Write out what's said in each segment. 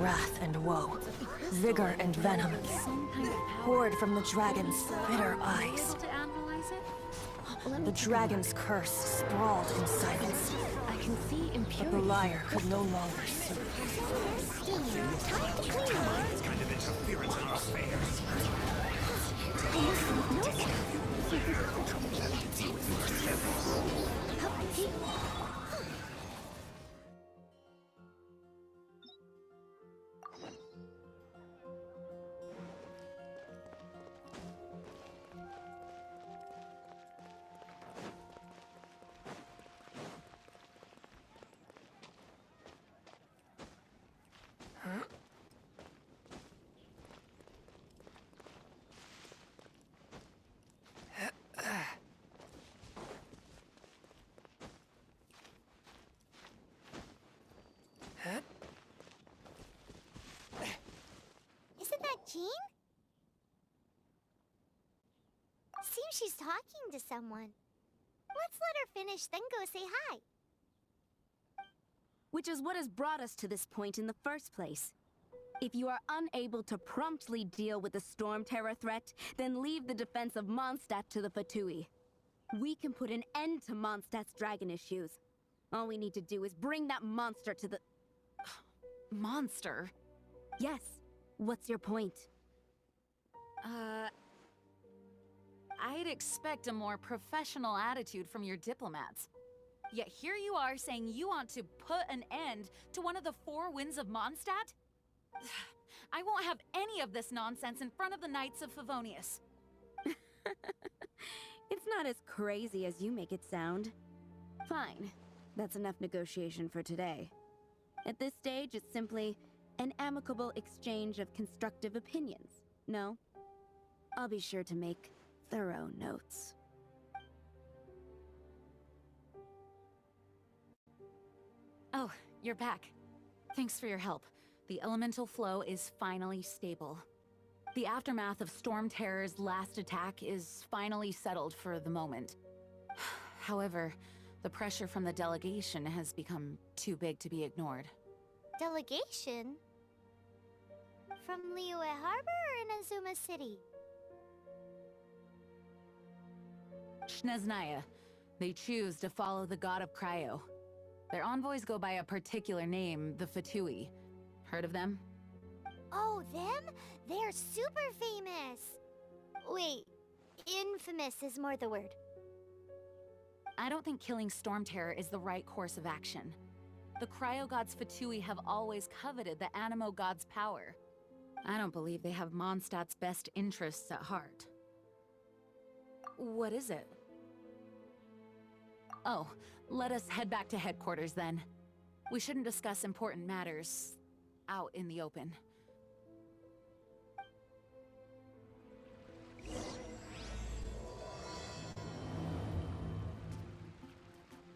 wrath and woe, vigor and venom, poured from the dragon's bitter eyes. The dragon's curse sprawled in silence. I can see impurities. But the lyre could no longer serve. This kind of interference in our affairs. Isn't that Jean? Seems she's talking to someone. Let's let her finish, then go say hi. Which is what has brought us to this point in the first place. If you are unable to promptly deal with the Stormterror threat, then leave the defense of Mondstadt to the Fatui. We can put an end to Mondstadt's dragon issues. All we need to do is bring that monster to the... Monster? Yes. What's your point? I'd expect a more professional attitude from your diplomats. Yet here you are saying you want to put an end to one of the four winds of Mondstadt? I won't have any of this nonsense in front of the Knights of Favonius. It's not as crazy as you make it sound. Fine. That's enough negotiation for today. At this stage, it's simply an amicable exchange of constructive opinions. No? I'll be sure to make thorough notes. Oh, you're back. Thanks for your help. The elemental flow is finally stable. The aftermath of Stormterror's last attack is finally settled for the moment. However, the pressure from the delegation has become too big to be ignored. Delegation? From Liyue Harbor or Inazuma City? Snezhnaya. They choose to follow the god of Cryo. Their envoys go by a particular name, the Fatui. Heard of them? Oh, them? They're super famous! Wait, infamous is more the word. I don't think killing Stormterror is the right course of action. The Cryo God's Fatui have always coveted the Animo God's power. I don't believe they have Mondstadt's best interests at heart. What is it? Oh, let us head back to headquarters then. We shouldn't discuss important matters out in the open.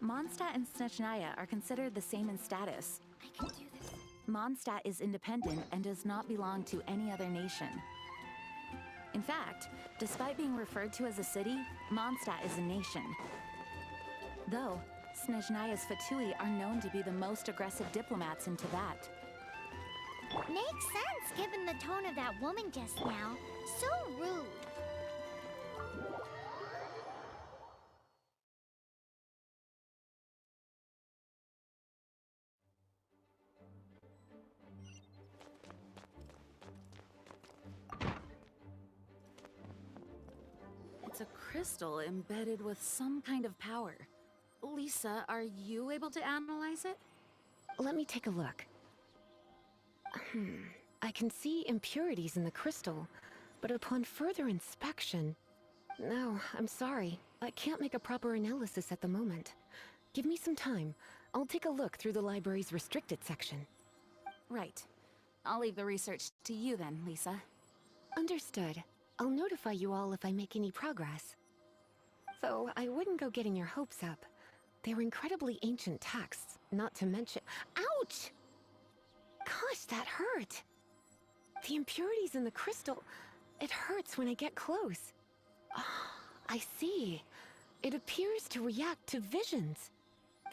Mondstadt and Snezhnaya are considered the same in status. I can do this. Mondstadt is independent and does not belong to any other nation. In fact, despite being referred to as a city, Mondstadt is a nation. Though, Snezhnaya's Fatui are known to be the most aggressive diplomats in Tibet. Makes sense given the tone of that woman just now. So rude. It's a crystal embedded with some kind of power. Lisa, are you able to analyze it? Let me take a look. I can see impurities in the crystal, but upon further inspection... No, I'm sorry. I can't make a proper analysis at the moment. Give me some time. I'll take a look through the library's restricted section. Right. I'll leave the research to you then, Lisa. Understood. I'll notify you all if I make any progress. Though I wouldn't go getting your hopes up. They're incredibly ancient texts, not to mention— Ouch! Gosh, that hurt! The impurities in the crystal— it hurts when I get close. I see. It appears to react to visions.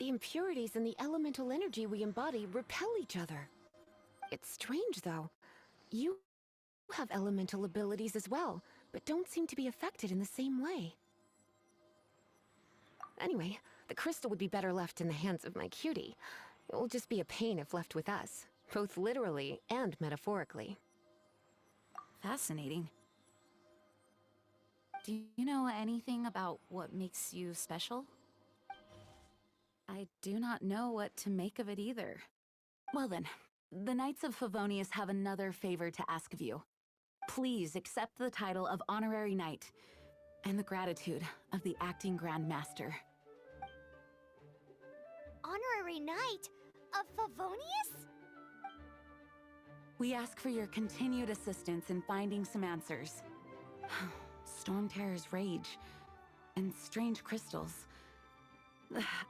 The impurities and the elemental energy we embody repel each other. It's strange, though. You have elemental abilities as well, but don't seem to be affected in the same way. Anyway, the crystal would be better left in the hands of my cutie. It will just be a pain if left with us, both literally and metaphorically. Fascinating. Do you know anything about what makes you special? I do not know what to make of it either. Well then, the Knights of Favonius have another favor to ask of you. Please accept the title of Honorary Knight, and the gratitude of the Acting Grandmaster. Honorary Knight of Favonius? We ask for your continued assistance in finding some answers. Stormterror's rage, and strange crystals.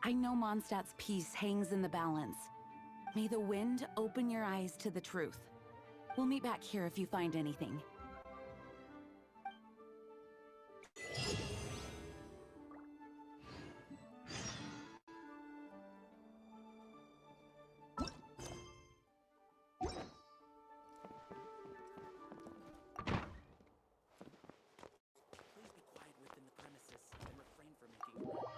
I know Mondstadt's peace hangs in the balance. May the wind open your eyes to the truth. We'll meet back here if you find anything. Please be quiet within the premises and refrain from making noise.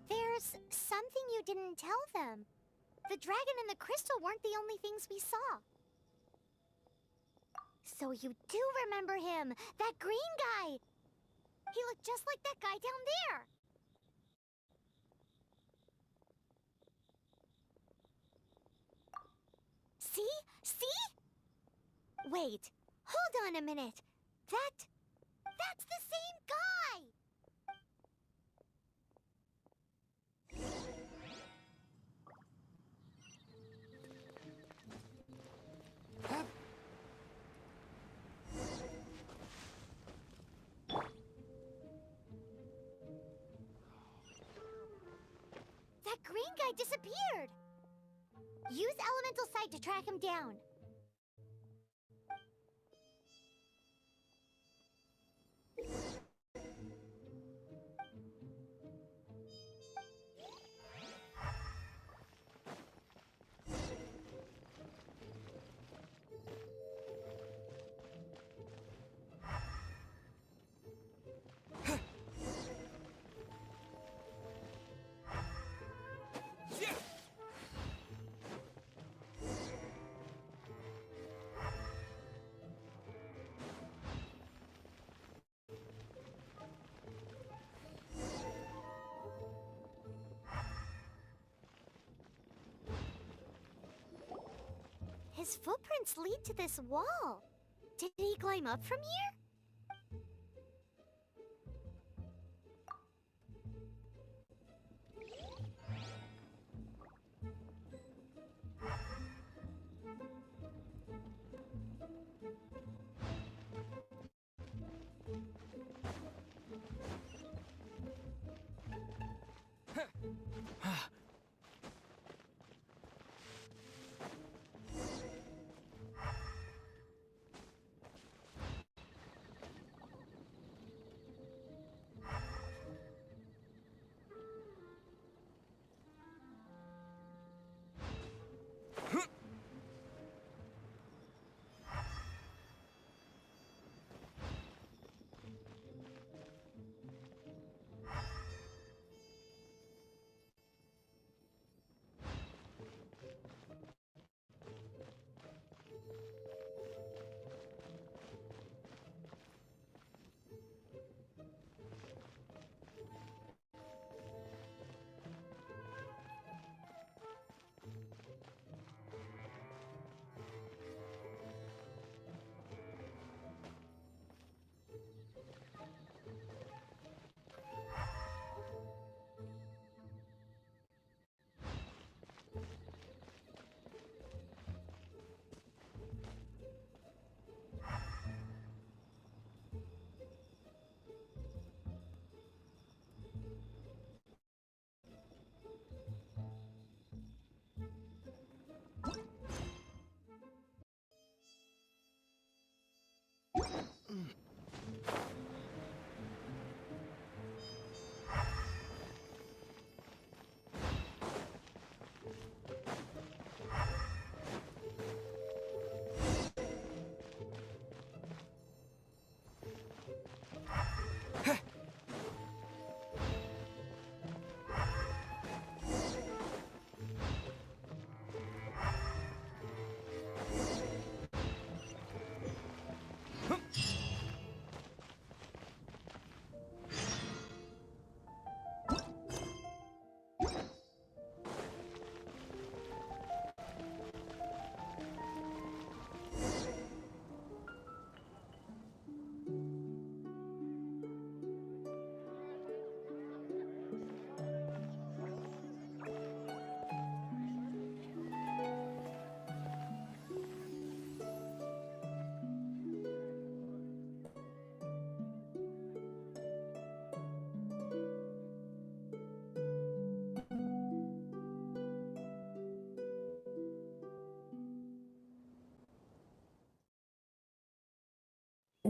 There's something you didn't tell them. The dragon and the crystal weren't the only things we saw. So you do remember him, that green guy. He looked just like that guy down there. See? See? Wait, hold on a minute. That's the same guy! That green guy disappeared! Use Elemental Sight to track him down. His footprints lead to this wall. Did he climb up from here?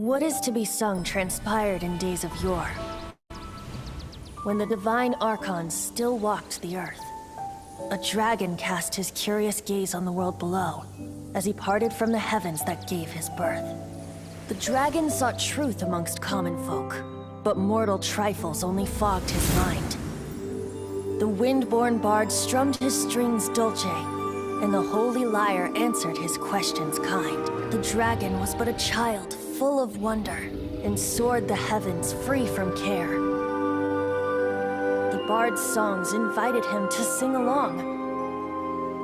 What is to be sung transpired in days of yore, when the divine Archon still walked the earth. A dragon cast his curious gaze on the world below, as he parted from the heavens that gave his birth. The dragon sought truth amongst common folk, but mortal trifles only fogged his mind. The wind-born bard strummed his strings dulce, and the Holy Lyre answered his questions kind. The dragon was but a child, full of wonder, and soared the heavens free from care. The bard's songs invited him to sing along,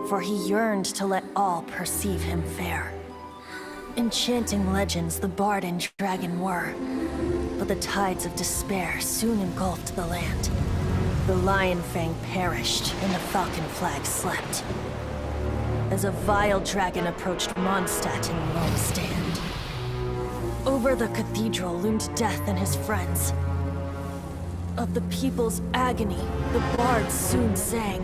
for he yearned to let all perceive him fair. Enchanting legends the bard and dragon were, but the tides of despair soon engulfed the land. The Lion Fang perished, and the Falcon Flag slept, as a vile dragon approached Mondstadt in lone stand. Over the cathedral loomed Death and his friends. Of the people's agony, the bards soon sang.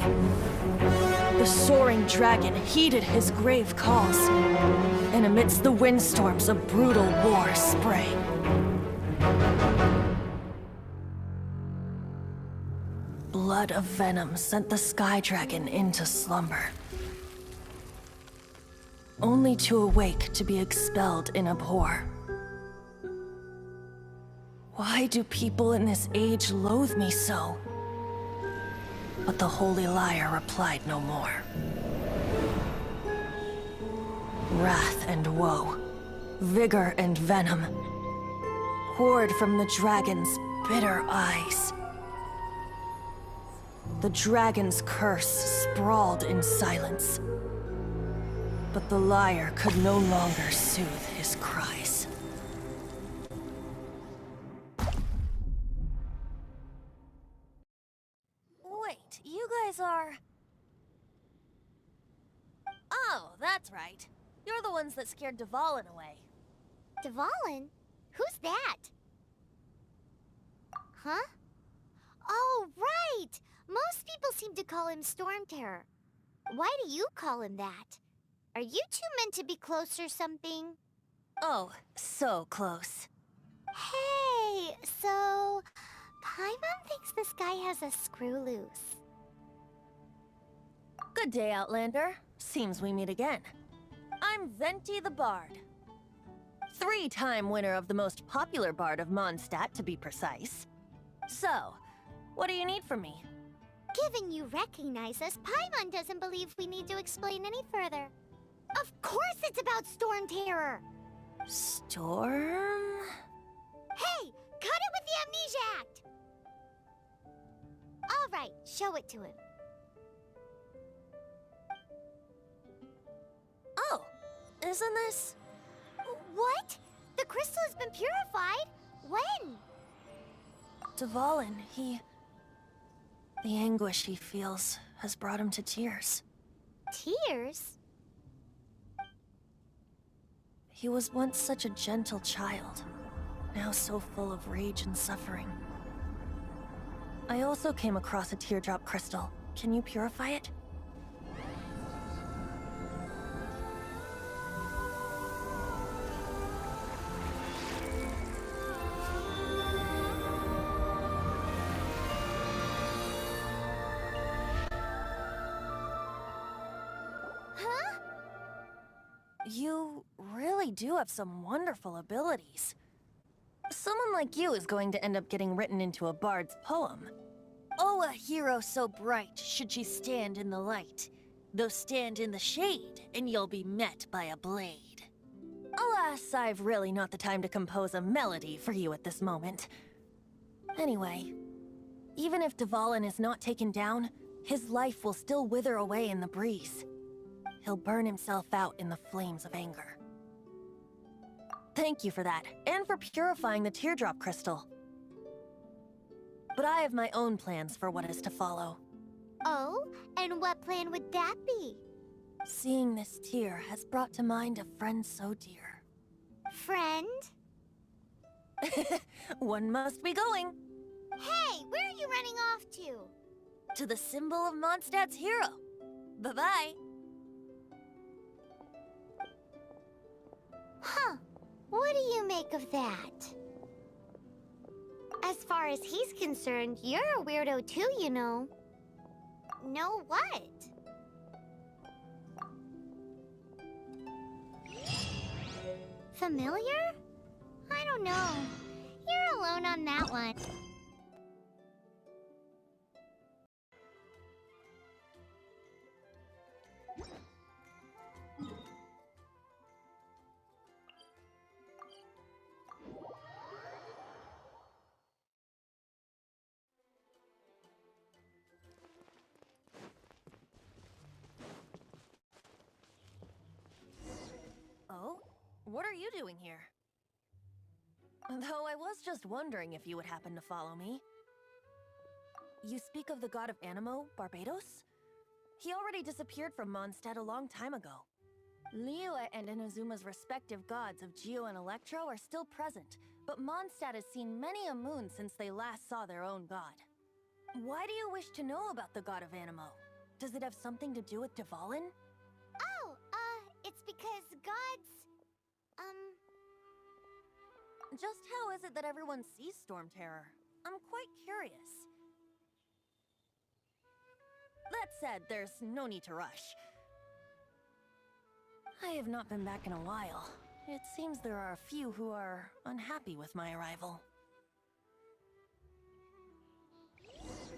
The soaring dragon heeded his grave calls, and amidst the windstorms a brutal war sprang. Blood of venom sent the sky dragon into slumber, only to awake to be expelled in abhor. Why do people in this age loathe me so? But the Holy Lyre replied no more. Wrath and woe, vigor and venom, poured from the dragon's bitter eyes. The dragon's curse sprawled in silence, but the lyre could no longer soothe his cries. Wait, you guys are... Oh, that's right. You're the ones that scared Dvalin away. Dvalin? Who's that? Huh? Oh, right! Most people seem to call him Stormterror. Why do you call him that? Are you two meant to be close or something? Oh, so close. Hey, so... Paimon thinks this guy has a screw loose. Good day, Outlander. Seems we meet again. I'm Venti the Bard. 3-time winner of the most popular bard of Mondstadt, to be precise. So, what do you need from me? Given you recognize us, Paimon doesn't believe we need to explain any further. Of course it's about Stormterror! Storm? Hey! Cut it with the Amnesia Act! Alright, show it to him. Oh, isn't this... What? The crystal has been purified? When? Dvalin, the anguish he feels has brought him to tears. Tears? He was once such a gentle child, now so full of rage and suffering. I also came across a teardrop crystal. Can you purify it? Huh? You really do have some wonderful abilities. Someone like you is going to end up getting written into a bard's poem. Oh, a hero so bright should she stand in the light, though stand in the shade, and you'll be met by a blade. Alas, I've really not the time to compose a melody for you at this moment. Anyway, even if Dvalin is not taken down, his life will still wither away in the breeze. He'll burn himself out in the flames of anger. Thank you for that, and for purifying the teardrop crystal. But I have my own plans for what is to follow. Oh? And what plan would that be? Seeing this tear has brought to mind a friend so dear. Friend? One must be going. Hey, where are you running off to? To the symbol of Mondstadt's hero. Bye-bye. Huh. What do you make of that? As far as he's concerned, you're a weirdo too, you know. Know what? Familiar? I don't know. You're alone on that one. Oh? What are you doing here? Though I was just wondering if you would happen to follow me. You speak of the god of Animo, Barbados? He already disappeared from Mondstadt a long time ago. Liyue and Inazuma's respective gods of Geo and Electro are still present, but Mondstadt has seen many a moon since they last saw their own god. Why do you wish to know about the god of Animo? Does it have something to do with Dvalin? Oh, it's because gods... Just how is it that everyone sees Stormterror? I'm quite curious. That said, there's no need to rush. I have not been back in a while. It seems there are a few who are unhappy with my arrival.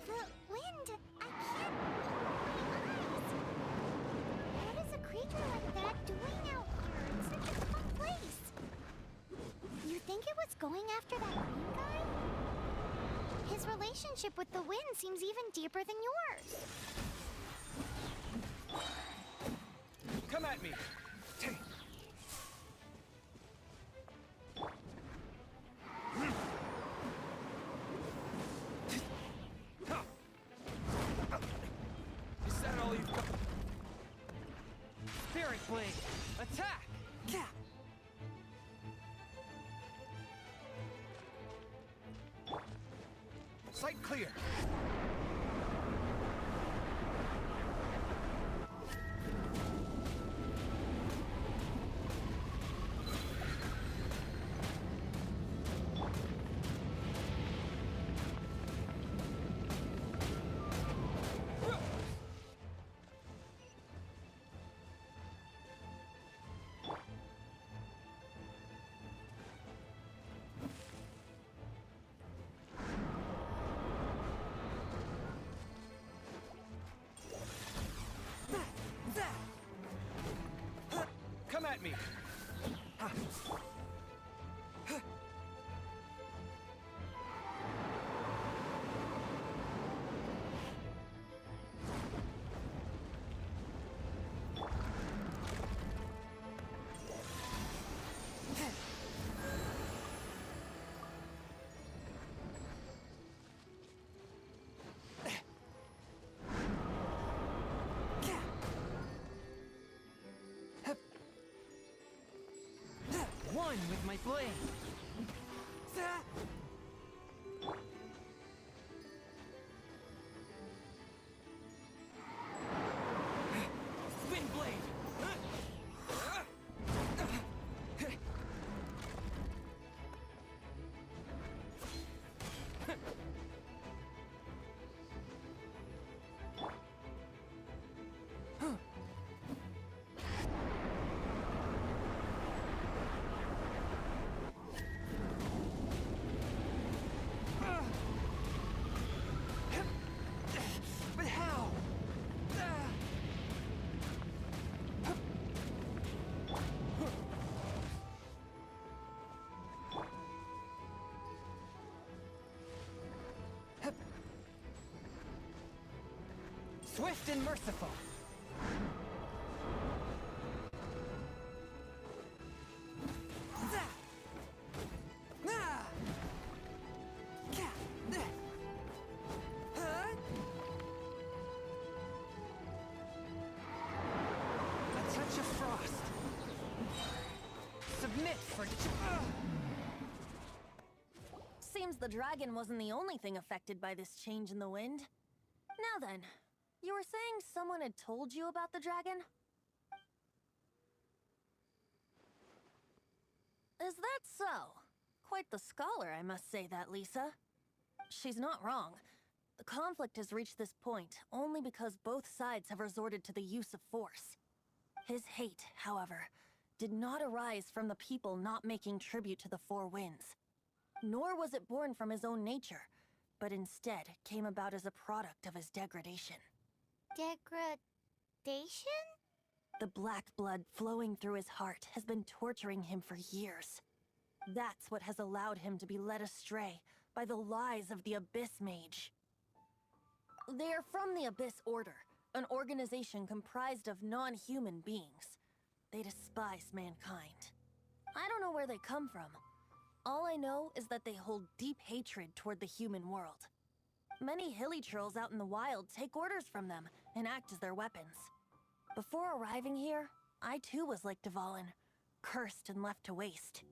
The wind! I can't believe my eyes! What is a creature like that doing out here in such a fun place? You think it was going after that green guy? His relationship with the wind seems even deeper than yours. Come at me! Is that all you've got? Spirit Blade! Attack! Sight clear! Come at me! One with my blade! Wind blade! But how? Swift and merciful. A touch of frost. Submit for... Seems the dragon wasn't the only thing affected by this change in the wind. Now then, you were saying someone had told you about the dragon? Is that so? Quite the scholar, I must say that, Lisa. She's not wrong. The conflict has reached this point only because both sides have resorted to the use of force. His hate, however, did not arise from the people not making tribute to the Four Winds. Nor was it born from his own nature, but instead came about as a product of his degradation. Degradation? The black blood flowing through his heart has been torturing him for years. That's what has allowed him to be led astray by the lies of the Abyss Mage. They are from the Abyss Order, an organization comprised of non-human beings. They despise mankind. I don't know where they come from. All I know is that they hold deep hatred toward the human world. Many hilly trolls out in the wild take orders from them and act as their weapons. Before arriving here, I too was like Dvalin, cursed and left to waste.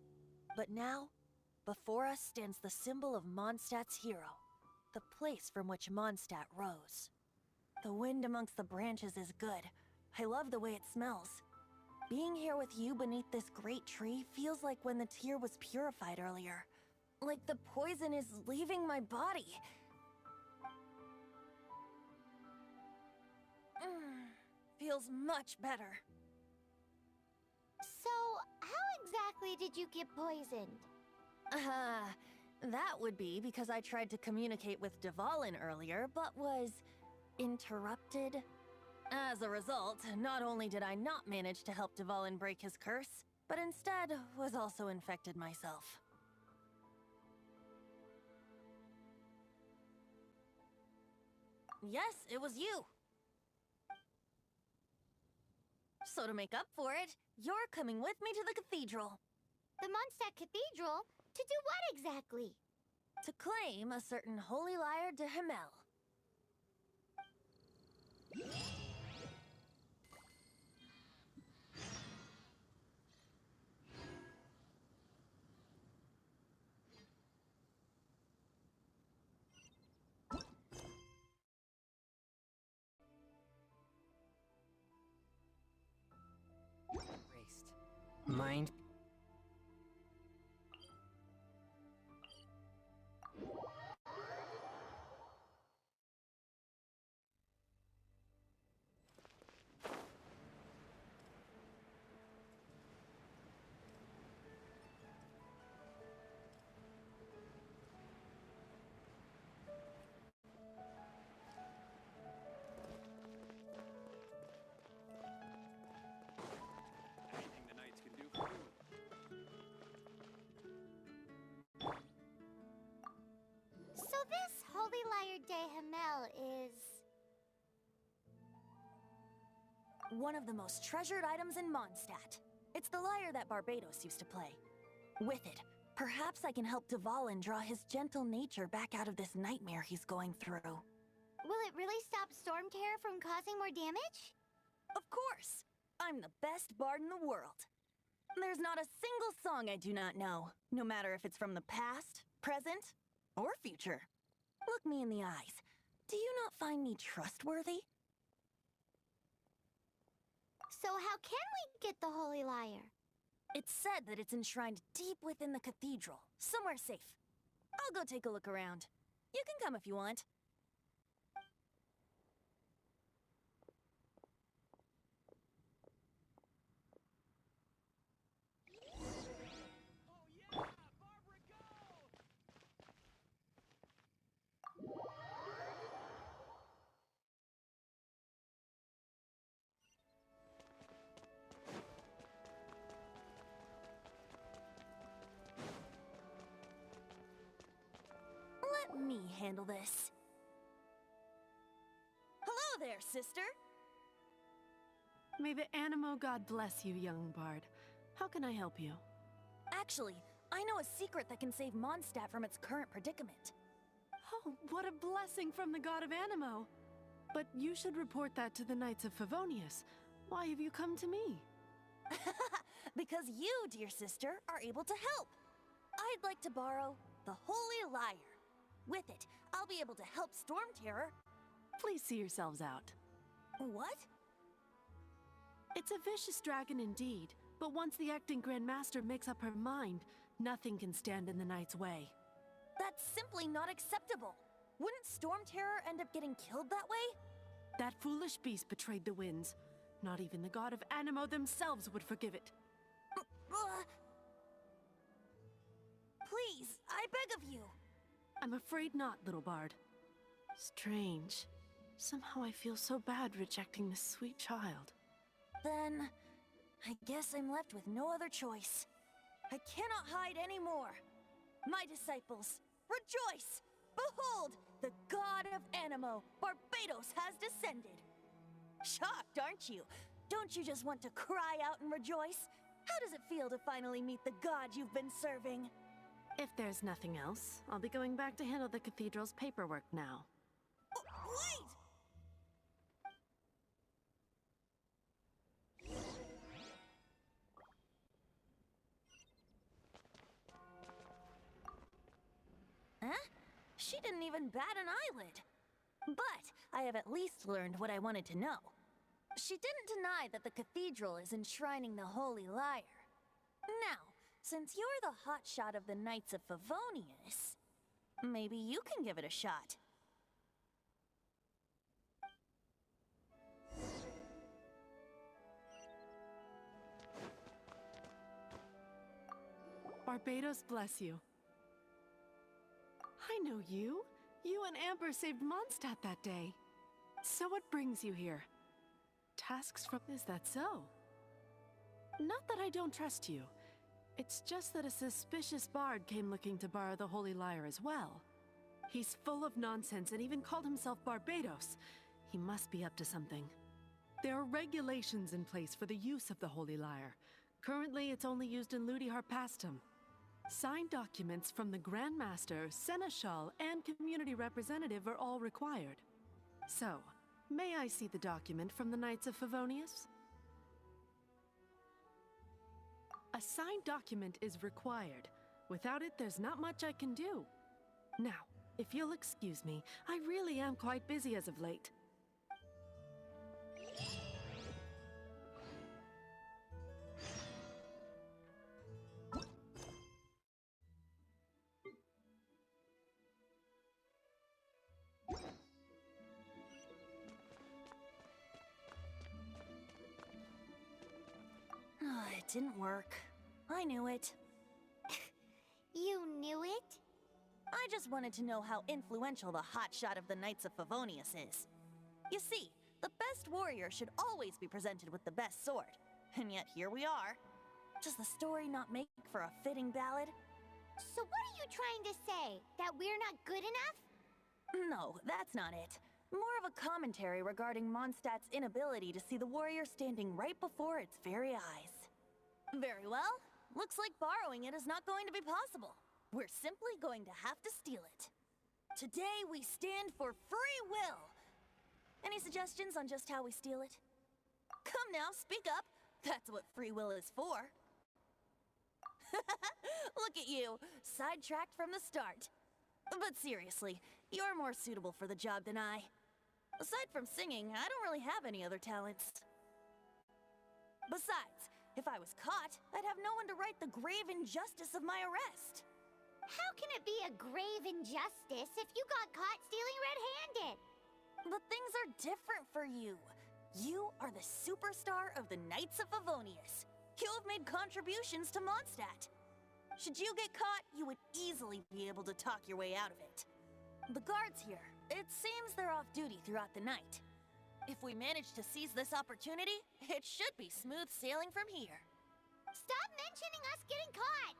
But now, before us stands the symbol of Mondstadt's hero, the place from which Mondstadt rose. The wind amongst the branches is good. I love the way it smells. Being here with you beneath this great tree feels like when the tear was purified earlier. Like the poison is leaving my body. Feels much better. So, how exactly did you get poisoned? That would be because I tried to communicate with Dvalin earlier, but was interrupted. As a result, not only did I not manage to help Dvalin break his curse, but instead was also infected myself. Yes, it was you. So to make up for it, you're coming with me to the cathedral. The Mondstadt Cathedral? To do what exactly? To claim a certain Holy Lyre der Himmel. Erased. Mind. Anything the knights can do for you. So this Holy Lyre der Himmel is... one of the most treasured items in Mondstadt. It's the lyre that Barbados used to play. With it, perhaps I can help Dvalin draw his gentle nature back out of this nightmare he's going through. Will it really stop Stormterror from causing more damage? Of course! I'm the best bard in the world. There's not a single song I do not know, no matter if it's from the past, present, or future. Look me in the eyes. Do you not find me trustworthy? So how can we get the Holy Lyre? It's said that it's enshrined deep within the cathedral, somewhere safe. I'll go take a look around. You can come if you want. Let me handle this. Hello there, sister! May the Animo God bless you, young bard. How can I help you? Actually, I know a secret that can save Mondstadt from its current predicament. Oh, what a blessing from the god of Animo! But you should report that to the Knights of Favonius. Why have you come to me? Because you, dear sister, are able to help. I'd like to borrow the Holy Lyre. With it, I'll be able to help Stormterror. Please see yourselves out. What? It's a vicious dragon indeed, But once the acting Grandmaster makes up her mind, nothing can stand in the Knight's way. That's simply not acceptable. Wouldn't Stormterror end up getting killed that way? That foolish beast betrayed the winds. Not even the god of Animo themselves would forgive it. Please, I beg of you. I'm afraid not, little bard. Strange. Somehow I feel so bad rejecting this sweet child. Then, I guess I'm left with no other choice. I cannot hide anymore. My disciples, rejoice! Behold, the god of Animo, Barbados, has descended. Shocked, aren't you? Don't you just want to cry out and rejoice? How does it feel to finally meet the god you've been serving? If there's nothing else, I'll be going back to handle the cathedral's paperwork now. Wait! Huh? She didn't even bat an eyelid. But I have at least learned what I wanted to know. She didn't deny that the cathedral is enshrining the Holy Lyre. Now, since you're the hotshot of the Knights of Favonius, maybe you can give it a shot. Barbados bless you. I know you. You and Amber saved Mondstadt that day. So what brings you here? Tasks from... Is that so? Not that I don't trust you. It's just that a suspicious bard came looking to borrow the Holy Lyre as well. He's full of nonsense and even called himself Barbados. He must be up to something. There are regulations in place for the use of the Holy Lyre. Currently, it's only used in Ludi Harpastum. Signed documents from the Grandmaster, Seneschal, and community representative are all required. So, may I see the document from the Knights of Favonius? A signed document is required. Without it, there's not much I can do. Now, if you'll excuse me, I really am quite busy as of late. It didn't work. I knew it. You knew it? I just wanted to know how influential the hotshot of the Knights of Favonius is. You see, the best warrior should always be presented with the best sword. And yet here we are. Does the story not make for a fitting ballad? So what are you trying to say? That we're not good enough? No, that's not it. More of a commentary regarding Mondstadt's inability to see the warrior standing right before its very eyes. Very well. Looks like borrowing it is not going to be possible. We're simply going to have to steal it. Today we stand for free will. Any suggestions on just how we steal it? Come now, speak up. That's what free will is for. Look at you, sidetracked from the start. But seriously, you're more suitable for the job than I. Aside from singing, I don't really have any other talents. Besides, if I was caught, I'd have no one to right the grave injustice of my arrest. How can it be a grave injustice if you got caught stealing red-handed? But things are different for you. You are the superstar of the Knights of Favonius. You have made contributions to Mondstadt. Should you get caught, you would easily be able to talk your way out of it. The guards here, it seems they're off duty throughout the night. If we manage to seize this opportunity, it should be smooth sailing from here. Stop mentioning us getting caught!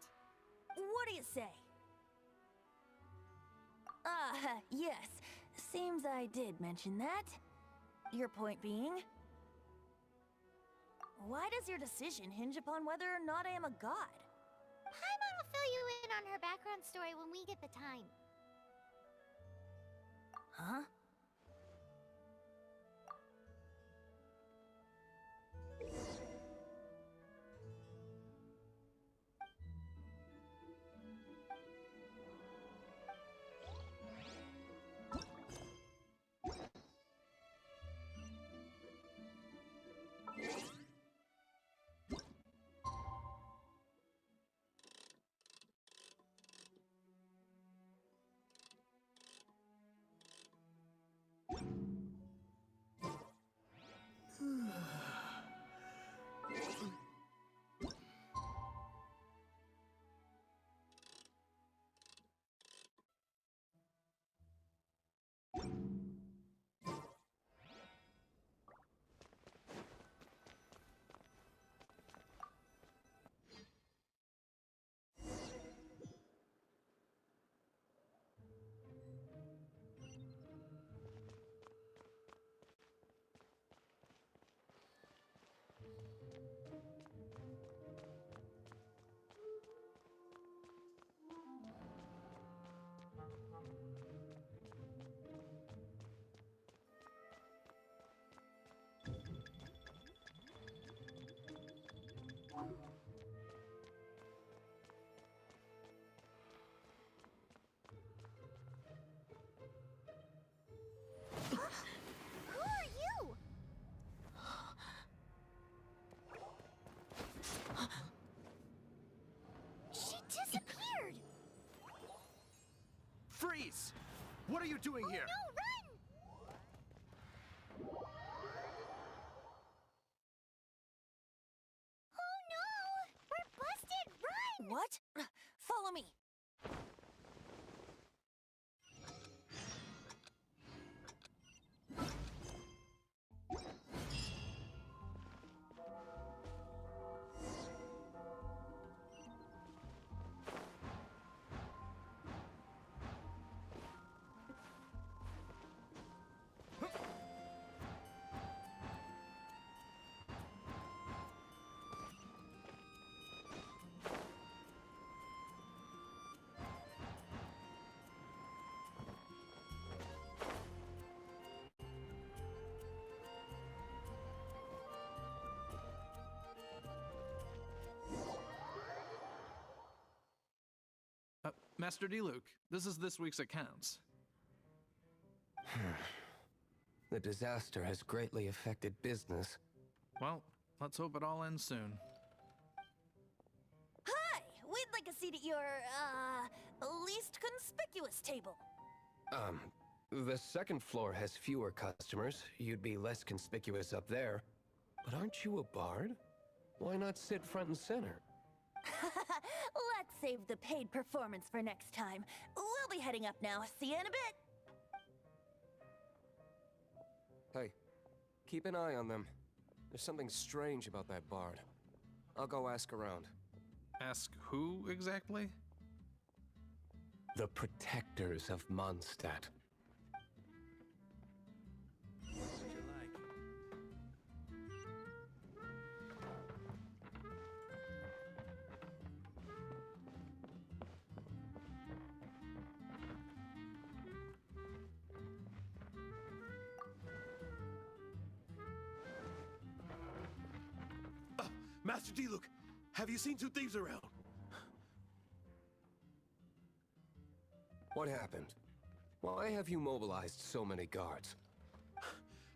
What do you say? Yes. Seems I did mention that. Your point being? Why does your decision hinge upon whether or not I am a god? Paimon will fill you in on her background story when we get the time. Huh? What are you doing here? No, run! Oh no! We're busted! Run! What? Follow me. Master Diluc, this is this week's accounts. The disaster has greatly affected business. Well, let's hope it all ends soon. Hi! We'd like a seat at your, least conspicuous table. The second floor has fewer customers. You'd be less conspicuous up there. But aren't you a bard? Why not sit front and center? Let's save the paid performance for next time. We'll be heading up now. See you in a bit. Hey, keep an eye on them. There's something strange about that bard. I'll go ask around. Ask who exactly? The protectors of Mondstadt. What you like? Master Diluc, have you seen two thieves around? What happened? Why have you mobilized so many guards?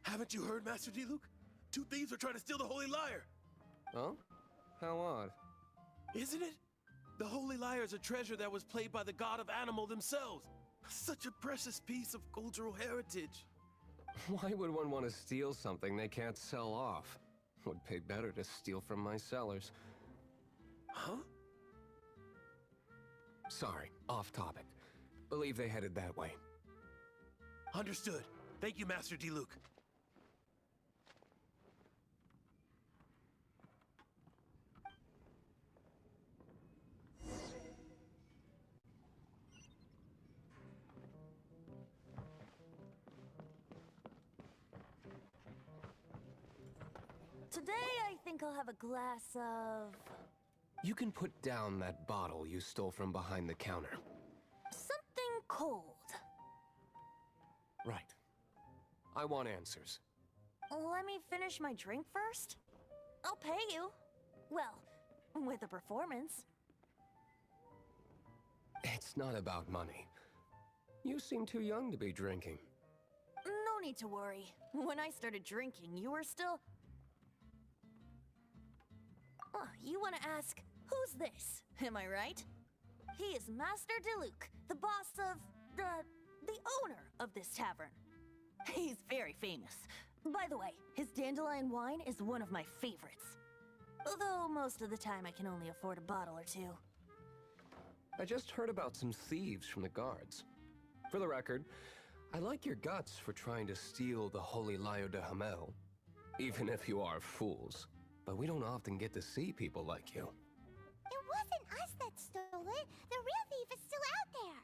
Haven't you heard, Master Diluc? Two thieves are trying to steal the Holy Lyre. Huh? How odd. Isn't it? The Holy Lyre is a treasure that was played by the god of animal themselves. Such a precious piece of cultural heritage. Why would one want to steal something they can't sell off? Would pay better to steal from my sellers. Huh? Sorry, off topic. Believe they headed that way. Understood. Thank you, Master Diluc. Today, I think I'll have a glass of... You can put down that bottle you stole from behind the counter. something cold. Right. I want answers. Let me finish my drink first. I'll pay you. Well, with a performance. It's not about money. You seem too young to be drinking. No need to worry. When I started drinking, you were still... You want to ask, who's this? Am I right? He is Master Diluc, the boss of... the owner of this tavern. He's very famous. By the way, his dandelion wine is one of my favorites. Although most of the time I can only afford a bottle or two. I just heard about some thieves from the guards. For the record, I like your guts for trying to steal the Holy Lyre der Himmel. Even if you are fools. But we don't often get to see people like you. It wasn't us that stole it. The real thief is still out there.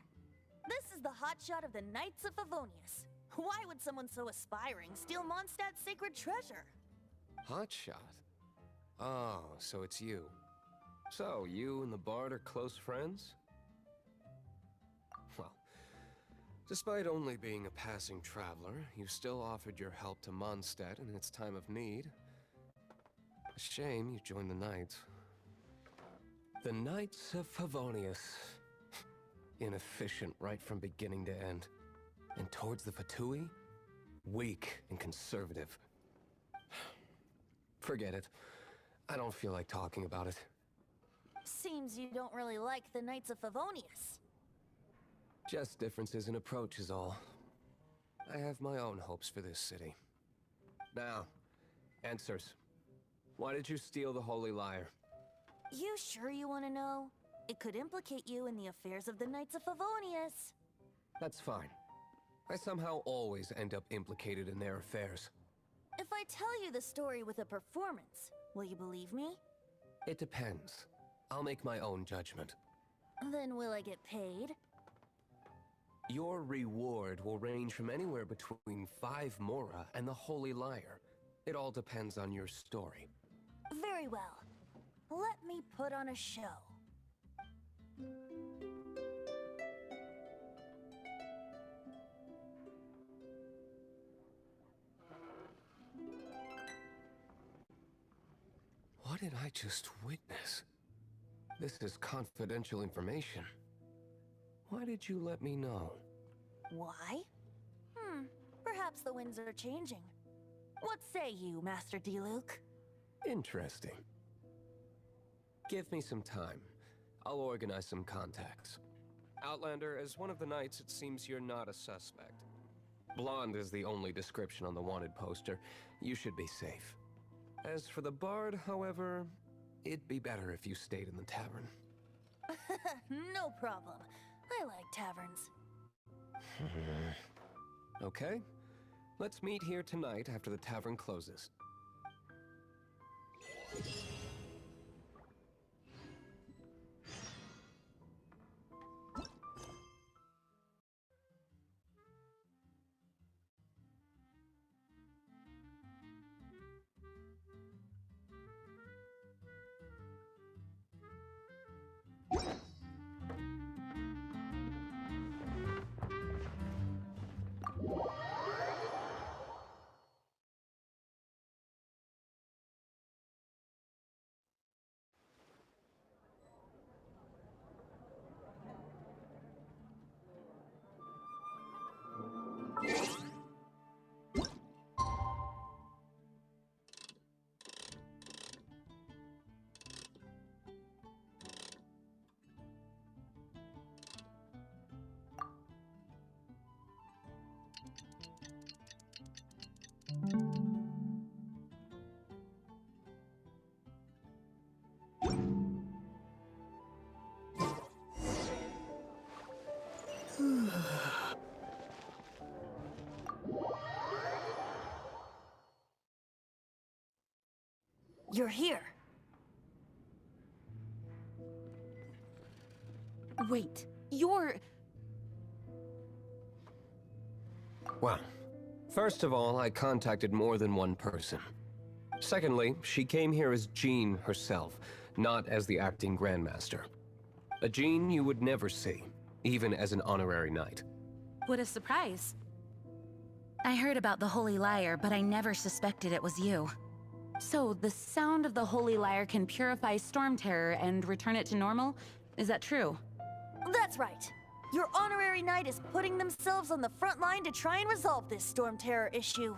This is the hotshot of the Knights of Favonius. Why would someone so aspiring steal Mondstadt's sacred treasure? Hotshot? Oh, so it's you. So, you and the Bard are close friends? Well, despite only being a passing traveler, you still offered your help to Mondstadt in its time of need. A shame you joined the Knights. The Knights of Favonius. Inefficient right from beginning to end. And towards the Fatui, weak and conservative. Forget it. I don't feel like talking about it. Seems you don't really like the Knights of Favonius. Just differences in approach is all. I have my own hopes for this city. Now, answers. Why did you steal the Holy Lyre? You sure you want to know? It could implicate you in the affairs of the Knights of Favonius. That's fine. I somehow always end up implicated in their affairs. If I tell you the story with a performance, will you believe me? It depends. I'll make my own judgment. Then will I get paid? Your reward will range from anywhere between 5 mora and the Holy Lyre. It all depends on your story. Very well. Let me put on a show. What did I just witness? This is confidential information. Why did you let me know? Why? Perhaps the winds are changing. What say you, Master Diluc? Interesting. Give me some time. I'll organize some contacts. Outlander, as one of the knights, it seems you're not a suspect. Blonde is the only description on the wanted poster. You should be safe. As for the bard, however, it'd be better if you stayed in the tavern. No problem. I like taverns. Okay. Let's meet here tonight after the tavern closes. You're here. Wait, you're... Well, first of all, I contacted more than one person. Secondly, she came here as Jean herself, not as the acting Grandmaster. A Jean you would never see, even as an honorary knight. What a surprise. I heard about the Holy Lyre, but I never suspected it was you. So, the sound of the Holy Lyre can purify Stormterror and return it to normal? Is that true? That's right. Your honorary knight is putting themselves on the front line to try and resolve this Stormterror issue.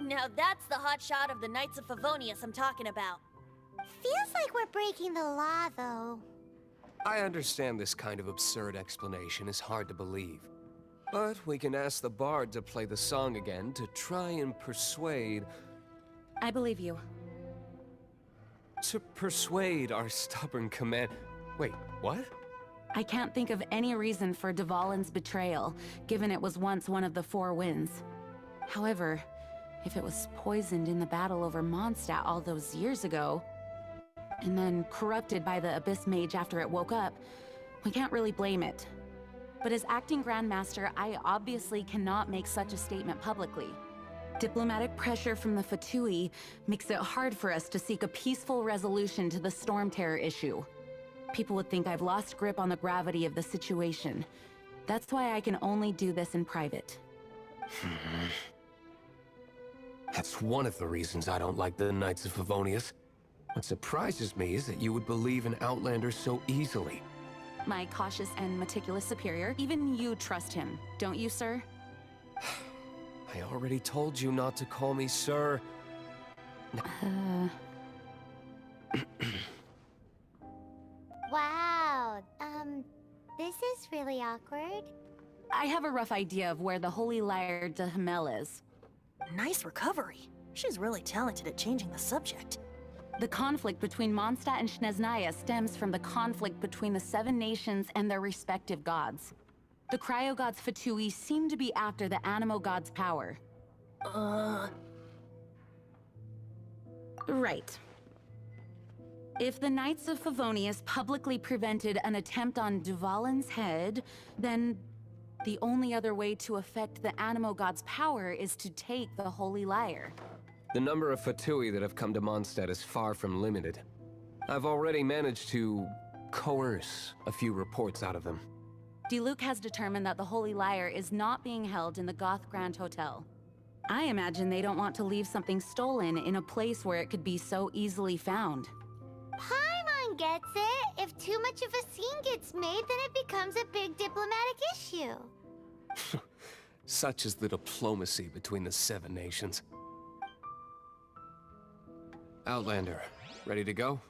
Now that's the hotshot of the Knights of Favonius I'm talking about. Feels like we're breaking the law, though. I understand this kind of absurd explanation is hard to believe. But we can ask the bard to play the song again to try and persuade... I believe you. To persuade our stubborn command... Wait, what? I can't think of any reason for Dvalin's betrayal, given it was once one of the Four Winds. However, if it was poisoned in the battle over Mondstadt all those years ago, and then corrupted by the Abyss Mage after it woke up, we can't really blame it. But as acting Grandmaster, I obviously cannot make such a statement publicly. Diplomatic pressure from the Fatui makes it hard for us to seek a peaceful resolution to the Stormterror issue. People would think I've lost grip on the gravity of the situation. That's why I can only do this in private. That's one of the reasons I don't like the Knights of Favonius. What surprises me is that you would believe in Outlander so easily. My cautious and meticulous superior, even you trust him, don't you, sir? I already told you not to call me sir. Wow, this is really awkward. I have a rough idea of where the Holy Lyre der Himmel is. Nice recovery. She's really talented at changing the subject. The conflict between Mondstadt and Snezhnaya stems from the conflict between the 7 nations and their respective gods. The cryo-gods Fatui seem to be after the animo god's power. Right. If the Knights of Favonius publicly prevented an attempt on Dvalin's head, then the only other way to affect the animo god's power is to take the Holy Lyre. The number of Fatui that have come to Mondstadt is far from limited. I've already managed to coerce a few reports out of them. Diluc has determined that the Holy Lyre is not being held in the Goth Grand Hotel. I imagine they don't want to leave something stolen in a place where it could be so easily found. Paimon gets it. If too much of a scene gets made, then it becomes a big diplomatic issue. Such is the diplomacy between the 7 nations. Outlander, ready to go?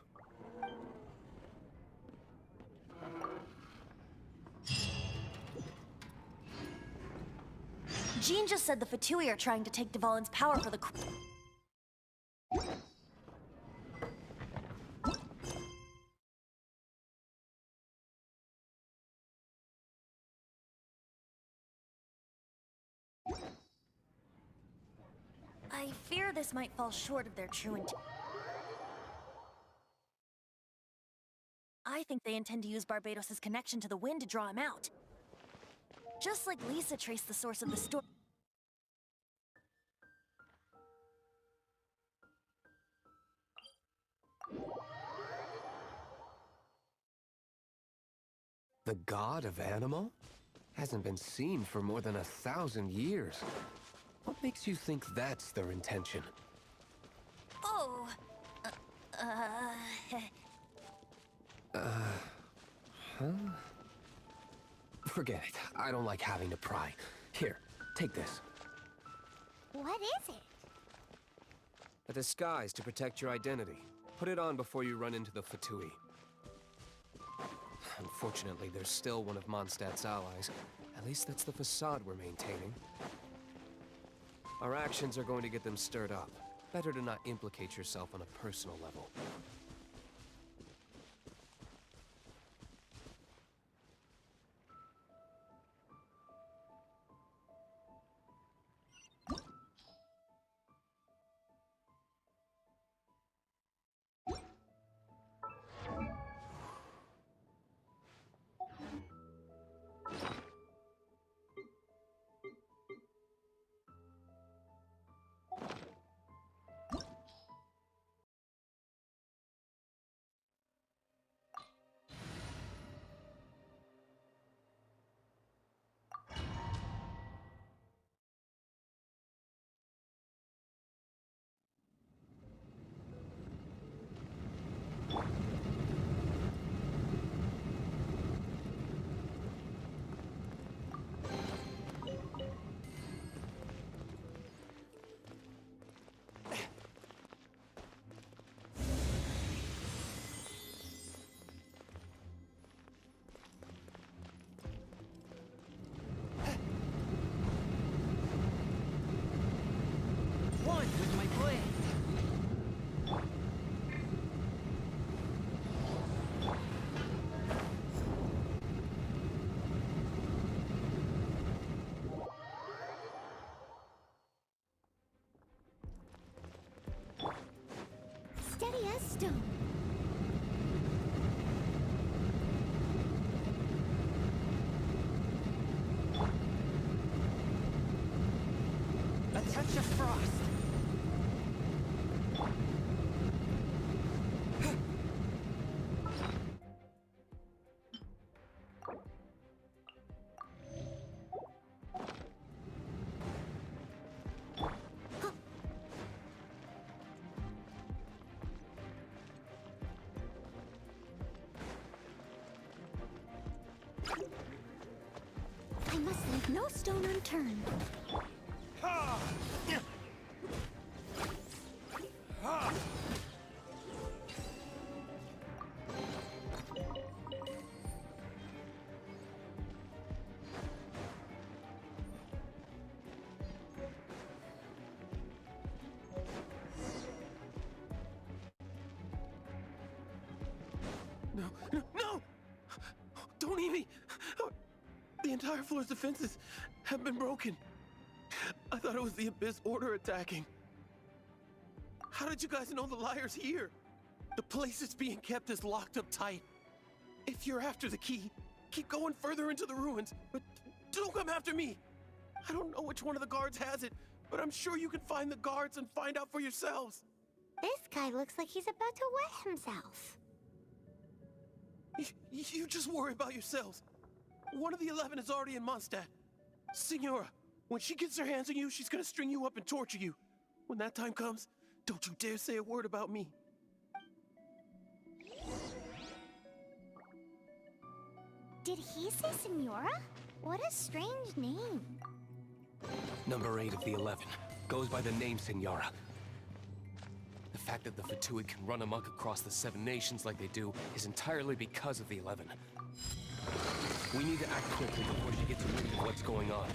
Jean just said the Fatui are trying to take Dvalin's power for the... I fear this might fall short of their true intent. I think they intend to use Barbados' connection to the wind to draw him out. Just like Lisa traced the source of the storm. The god of Animo? Hasn't been seen for more than 1,000 years. What makes you think that's their intention? Oh! Forget it. I don't like having to pry. Here, take this. What is it? A disguise to protect your identity. Put it on before you run into the Fatui. Unfortunately, there's still one of Mondstadt's allies. At least that's the facade we're maintaining. Our actions are going to get them stirred up. Better to not implicate yourself on a personal level. With my blade. Steady as stone. A touch of frost. I must leave no stone unturned. No, no, no! Don't eat me! The entire floor's defenses have been broken. I thought it was the Abyss Order attacking. How did you guys know the Lyre's here? The place it's being kept is locked up tight. If you're after the key, keep going further into the ruins, but don't come after me. I don't know which one of the guards has it, but I'm sure you can find the guards and find out for yourselves. This guy looks like he's about to wet himself. You just worry about yourselves. One of the 11 is already in Mondstadt. Signora, when she gets her hands on you, she's gonna string you up and torture you. When that time comes, don't you dare say a word about me. Did he say Signora? What a strange name. Number 8 of the 11 goes by the name Signora. The fact that the Fatui can run amok across the 7 nations like they do is entirely because of the 11. We need to act quickly before she gets wind of what's going on.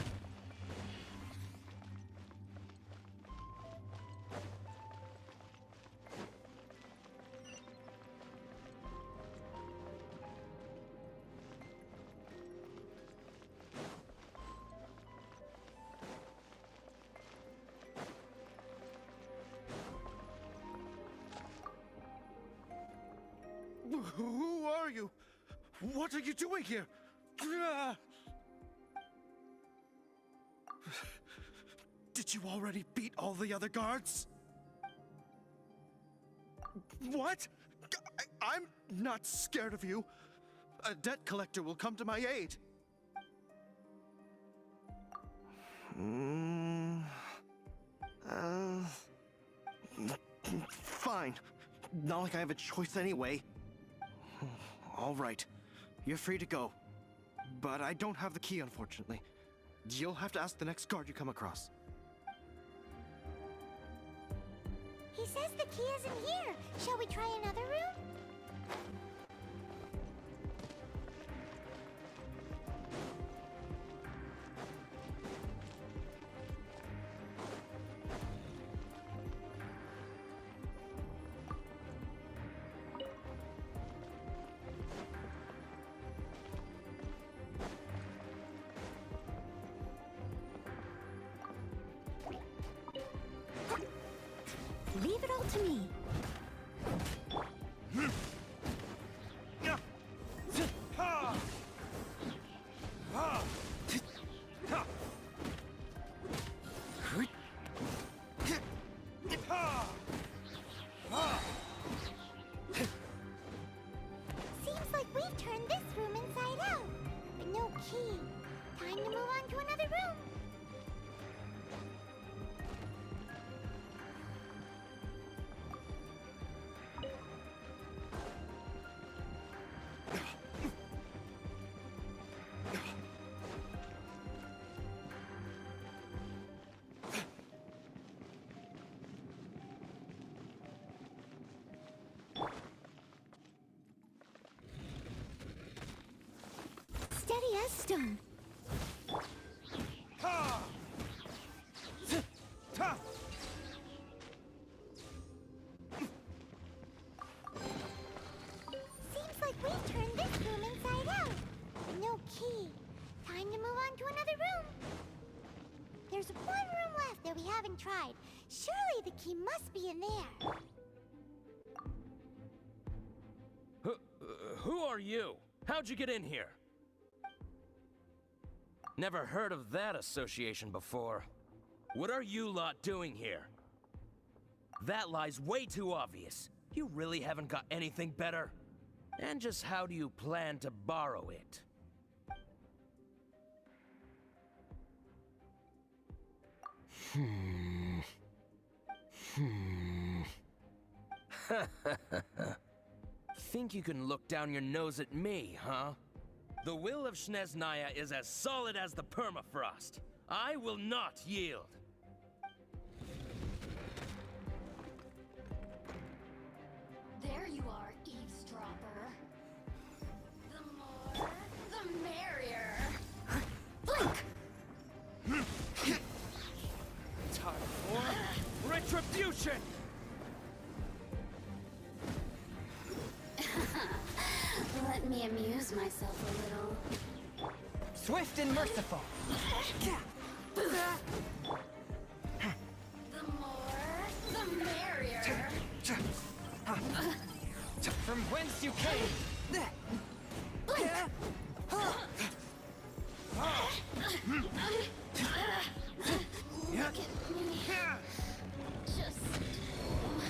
Who are you? What are you doing here? Did you already beat all the other guards? What? I'm not scared of you. A debt collector will come to my aid. Fine. Not like I have a choice anyway. All right. You're free to go. But I don't have the key, unfortunately. You'll have to ask the next guard you come across. He says the key isn't here. Shall we try another room? Leave it all to me. Seems like we've turned this room inside out. But no key. Time to move on to another room. Steady as stone. Seems like we've turned this room inside out. But no key. Time to move on to another room. There's one room left that we haven't tried. Surely the key must be in there. Who are you? How'd you get in here? Never heard of that association before. What are you lot doing here? That lie's way too obvious. You really haven't got anything better? And just how do you plan to borrow it? Think you can look down your nose at me, huh? The will of Snezhnaya is as solid as the permafrost. I will not yield. There you are, eavesdropper. The more, the merrier. Blink! Time for retribution! me amuse myself a little. Swift and merciful. The more, the merrier. From whence you came. Look at me. Just once.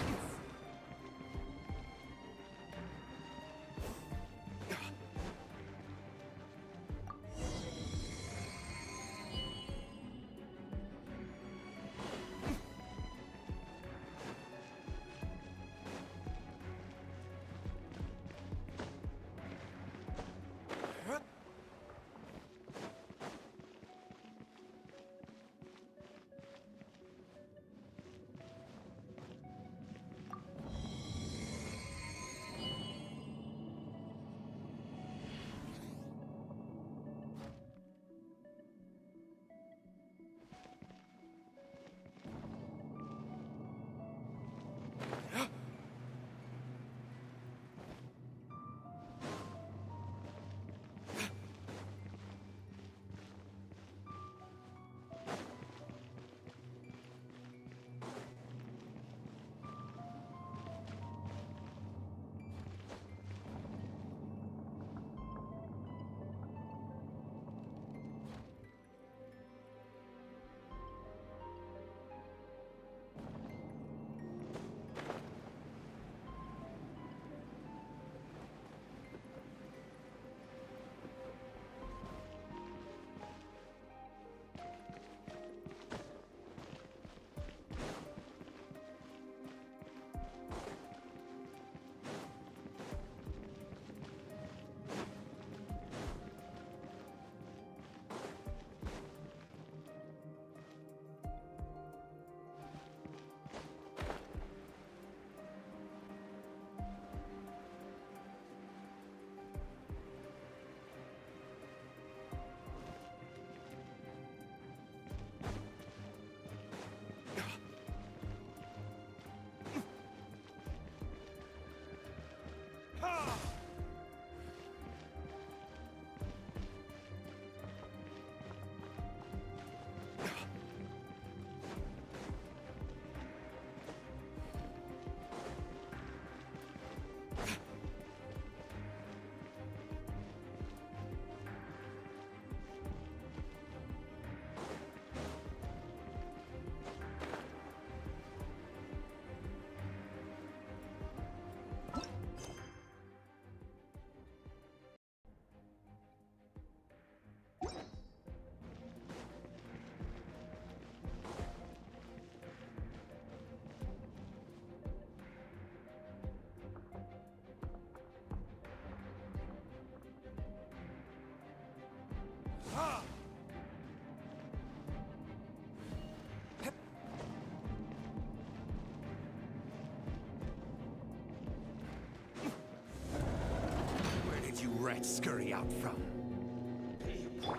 You rats scurry out from.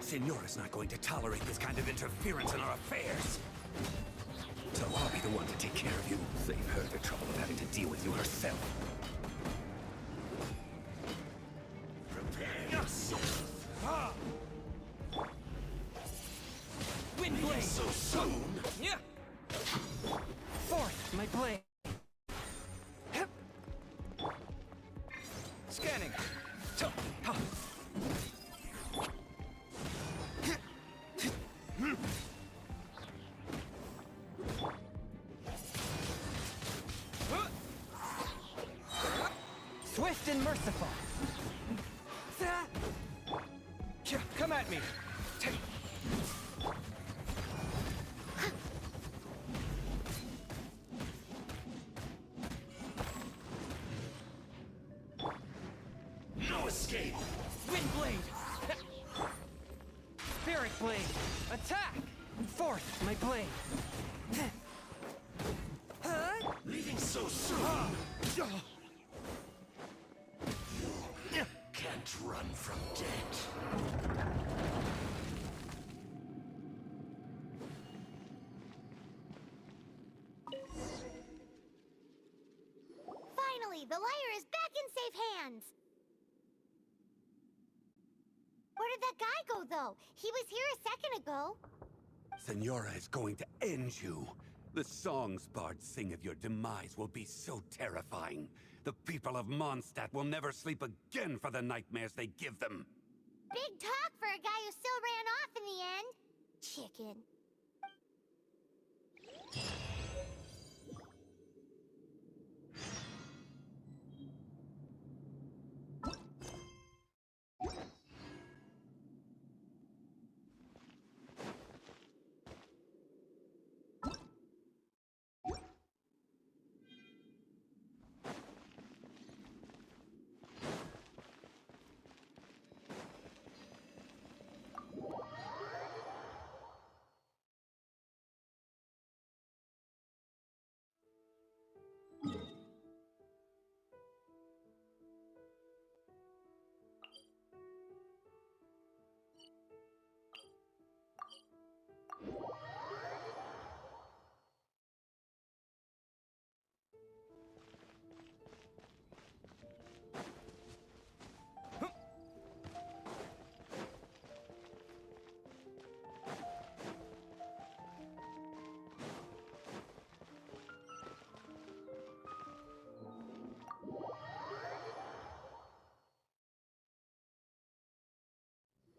Signora's not going to tolerate this kind of interference in our affairs. So I'll be the one to take care of you. Save her the trouble of having to deal with you herself. Prepare yourself. Wind blade. So soon? Yeah. Forth, my blade. Scanning. Swift and merciful. Come at me. No escape. Wind blade. Spirit blade. Attack. Forth, my blade. Leaving so soon? You can't run from death. Finally, the lyre is back in safe hands! did that guy go, though? He was here a second ago. Senora is going to end you. The songs bards sing of your demise will be so terrifying. The people of Mondstadt will never sleep again for the nightmares they give them. Big talk for a guy who still ran off in the end. Chicken.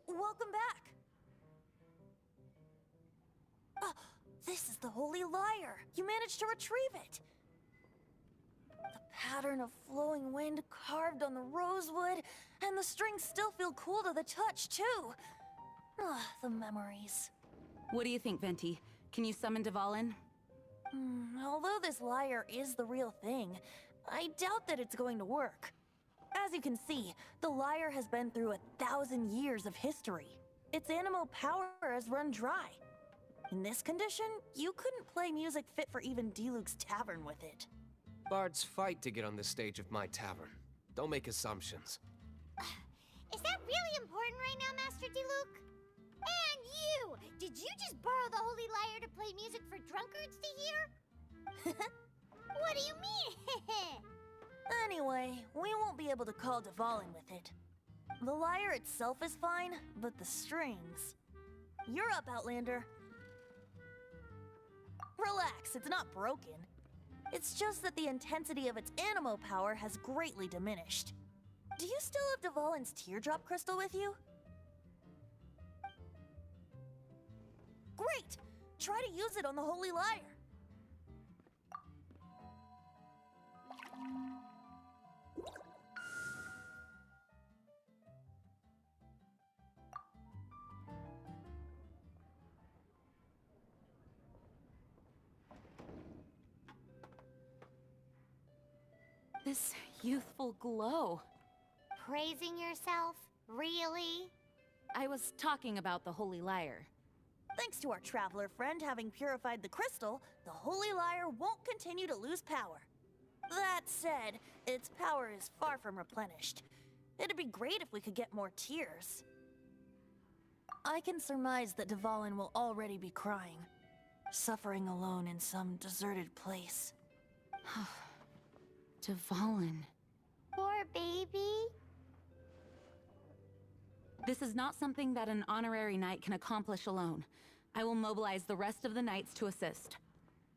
Welcome back! This is the Holy Lyre! You managed to retrieve it! The pattern of flowing wind carved on the rosewood, and the strings still feel cool to the touch, too! The memories. What do you think, Venti? Can you summon Dvalin? Although this lyre is the real thing, I doubt that it's going to work. As you can see, the lyre has been through 1,000 years of history. Its animal power has run dry. In this condition, you couldn't play music fit for even Diluc's tavern with it. Bards fight to get on the stage of my tavern. Don't make assumptions. Is that really important right now, Master Diluc? And you! Did you just borrow the Holy Lyre to play music for drunkards to hear? What do you mean? Anyway, we won't be able to call Dvalin with it. The lyre itself is fine, but the strings... You're up, Outlander. Relax, it's not broken. It's just that the intensity of its animo power has greatly diminished. Do you still have Dvalin's teardrop crystal with you? Great! Try to use it on the Holy Lyre. This youthful glow. Praising yourself? Really? I was talking about the Holy Lyre. Thanks to our traveler friend having purified the crystal, the Holy Lyre won't continue to lose power. That said, its power is far from replenished. It'd be great if we could get more tears. I can surmise that Dvalin will already be crying, suffering alone in some deserted place. Dvalin. Poor baby. This is not something that an honorary knight can accomplish alone. I will mobilize the rest of the knights to assist.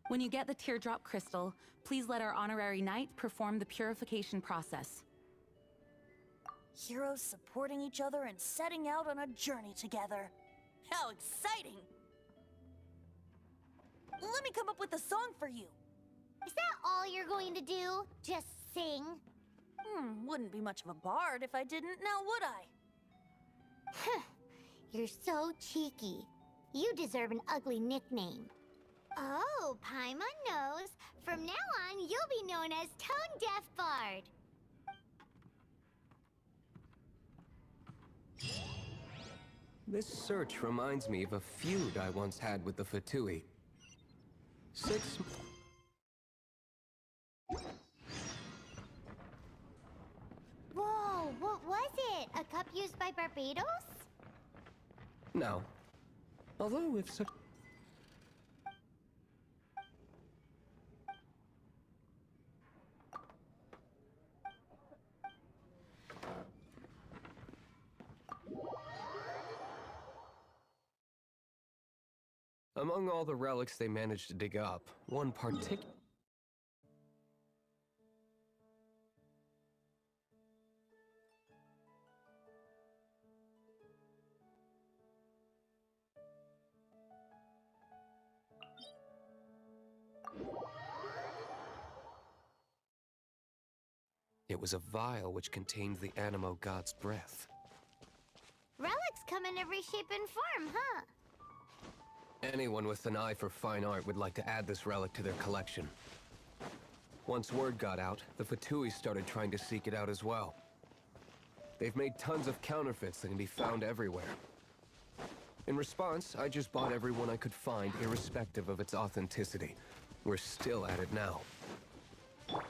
When you get the teardrop crystal, please let our honorary knight perform the purification process. Heroes supporting each other and setting out on a journey together. How exciting! Let me come up with a song for you. Is that all you're going to do? Just sing? Wouldn't be much of a bard if I didn't, now would I? You're so cheeky. You deserve an ugly nickname. Oh, Paimon knows. From now on, you'll be known as Tone Deaf Bard. This search reminds me of a feud I once had with the Fatui. Whoa, what was it? A cup used by Barbados? No. Although if such... Among all the relics they managed to dig up, one particular... It was a vial which contained the Animo god's breath. Relics come in every shape and form, huh? Anyone with an eye for fine art would like to add this relic to their collection. Once word got out, the Fatui started trying to seek it out as well. They've made tons of counterfeits that can be found everywhere. In response, I just bought every one I could find, irrespective of its authenticity. We're still at it now.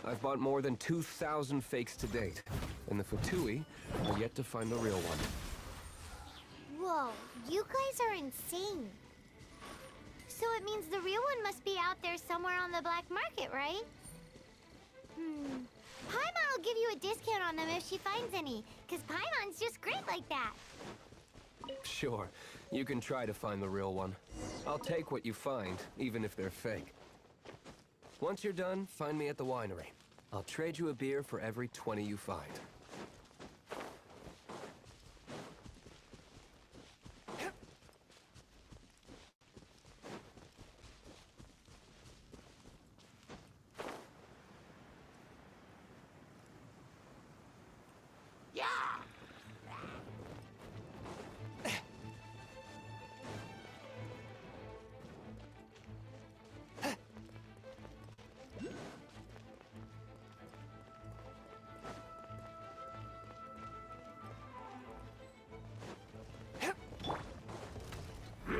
I've bought more than 2,000 fakes to date, and the Fatui are yet to find the real one. Whoa, you guys are insane. So it means the real one must be out there somewhere on the black market, right? Paimon will give you a discount on them if she finds any, because Paimon's just great like that. Sure, you can try to find the real one. I'll take what you find, even if they're fake. Once you're done, find me at the winery. I'll trade you a beer for every 20 you find.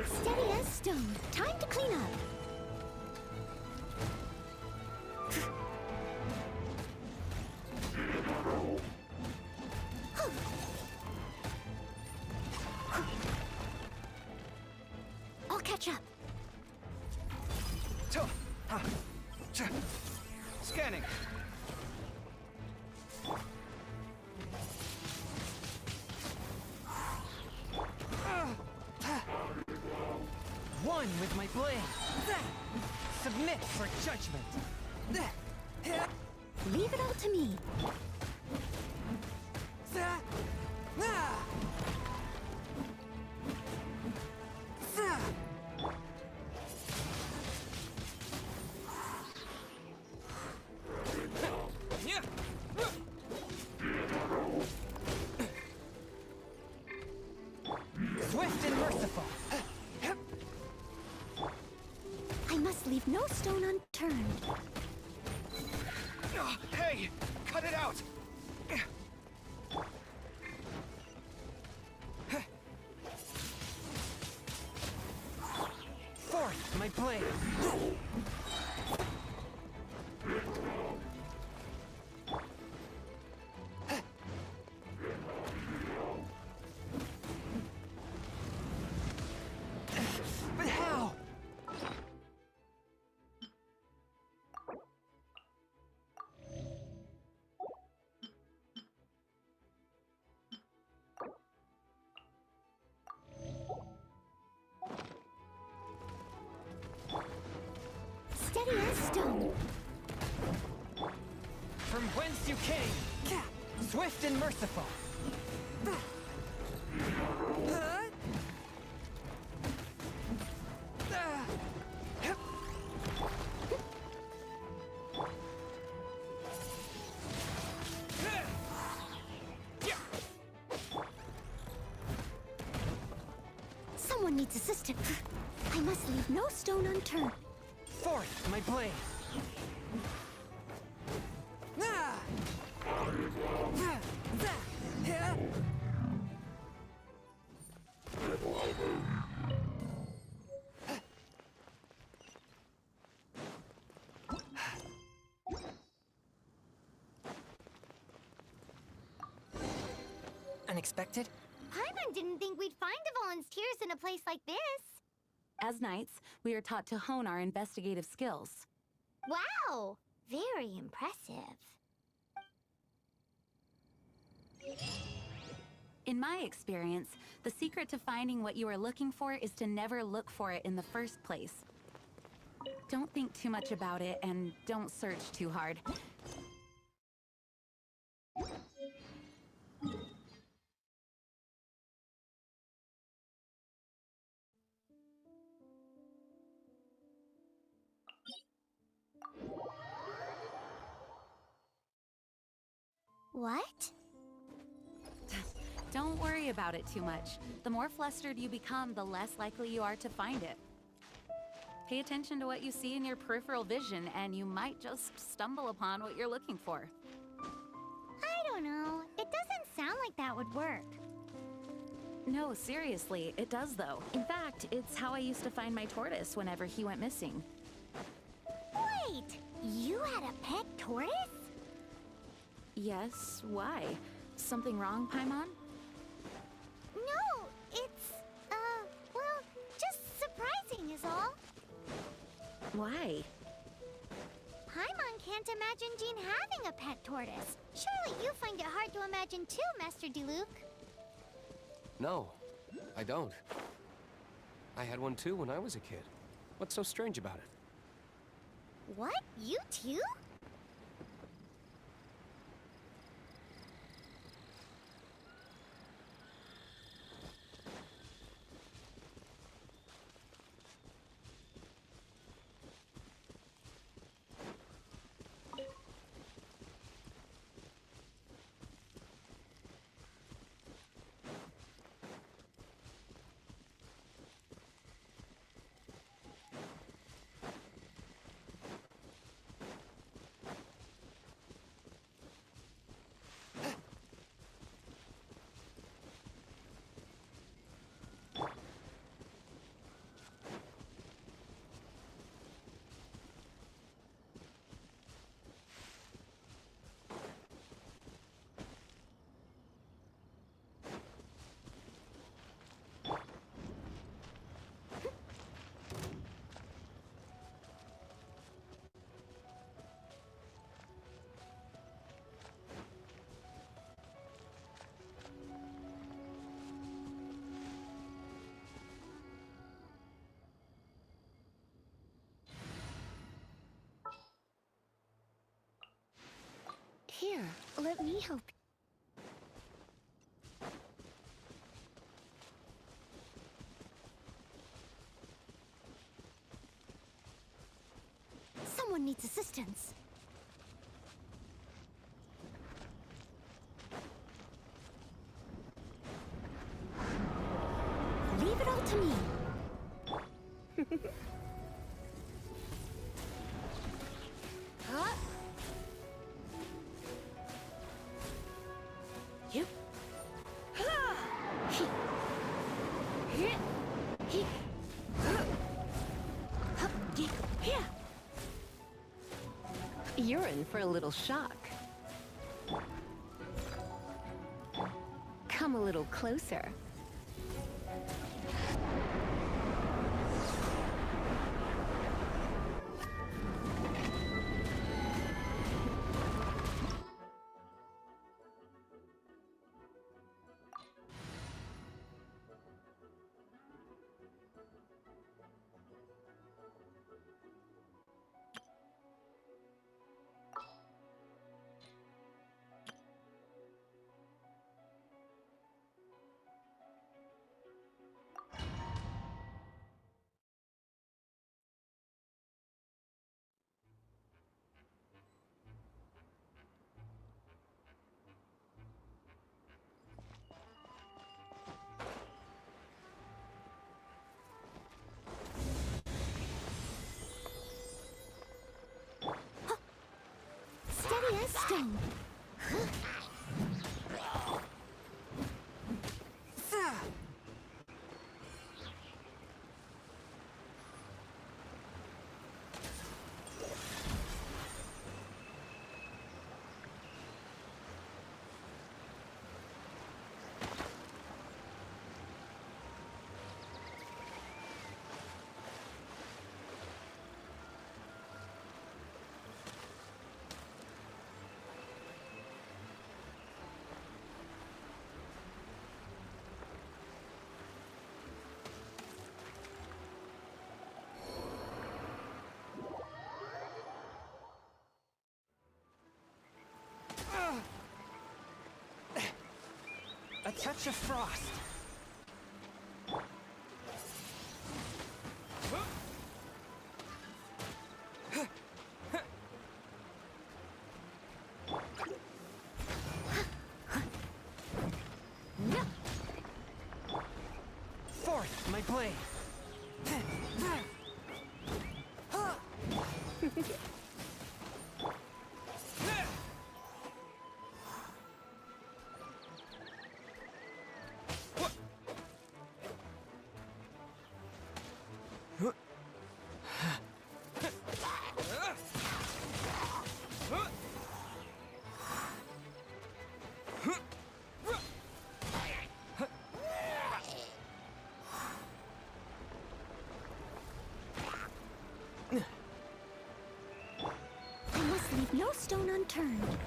Steady as stone. Time to clean up. I'll catch up. Scanning. One with my blade. Submit for judgment. Leave it all to me. Swift and merciful. I must leave no stone unturned. Hey! Cut it out! Forth, my blade! But how? Steady as stone. From whence you came! Swift and merciful! Someone needs assistance. I must leave no stone unturned. Forth, my blade! Unexpected? Paimon didn't think we'd find Dvalin's tears in a place like this. As knights, we are taught to hone our investigative skills. Wow! Very impressive. In my experience, the secret to finding what you are looking for is to never look for it in the first place. Don't think too much about it, and don't search too hard. What? Don't worry about it too much. The more flustered you become, the less likely you are to find it. Pay attention to what you see in your peripheral vision, and you might just stumble upon what you're looking for. I don't know. It doesn't sound like that would work. No, seriously, it does though. In fact, it's how I used to find my tortoise whenever he went missing. Wait! You had a pet tortoise? Yes, why? Something wrong, Paimon? No, it's, well, just surprising is all. Why? Paimon can't imagine Jean having a pet tortoise. Surely you find it hard to imagine too, Master Diluc. No, I don't. I had one too when I was a kid. What's so strange about it? What? You too? Here, let me help. Someone needs assistance. Leave it all to me. Huh? Yep. You're in for a little shock. Come a little closer. Steady as stone. A touch of frost. Forth, my blade. I must leave no stone unturned.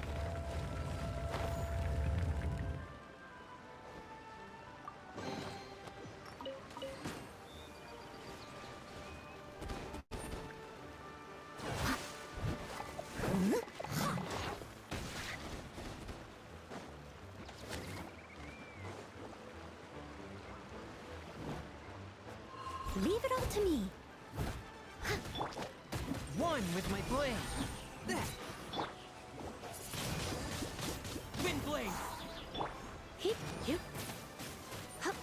Leave it all to me. One with my blade. Wind blade. Hip, hip. Hup.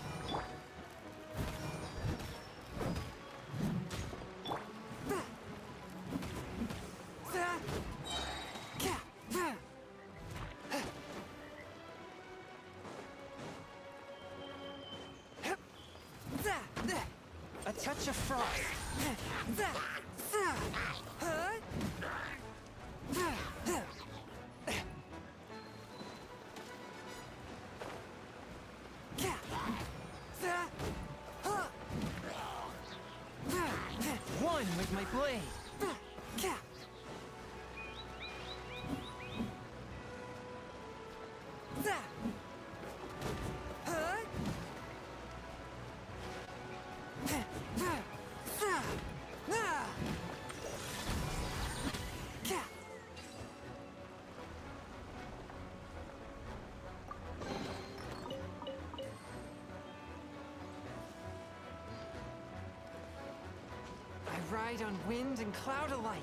A touch of frost. One with my blade. I ride on wind and cloud alike.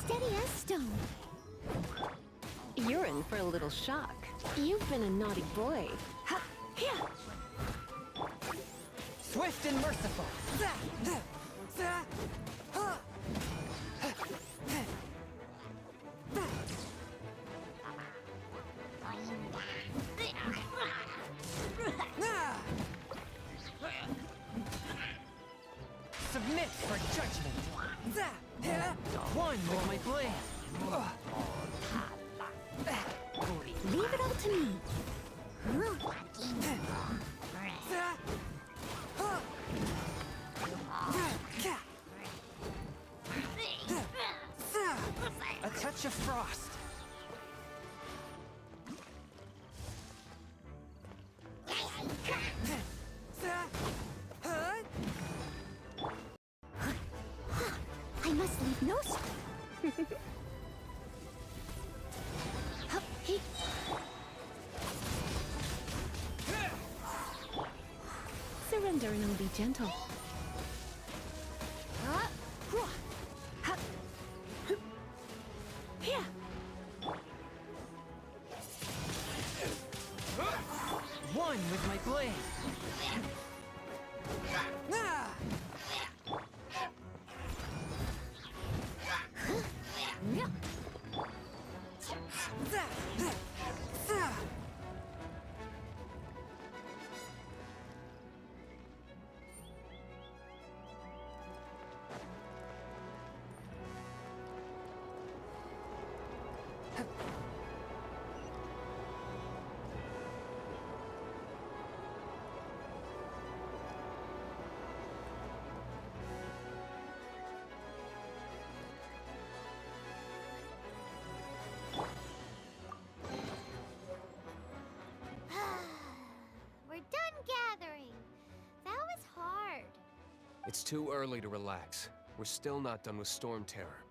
Steady as stone. You're in for a little shock. You've been a naughty boy. Ha! Here! Swift and merciful. to me. A touch of frost. I must leave no Surrender and I'll be gentle. One with my blade. We're done gathering. That was hard. It's too early to relax. We're still not done with Stormterror.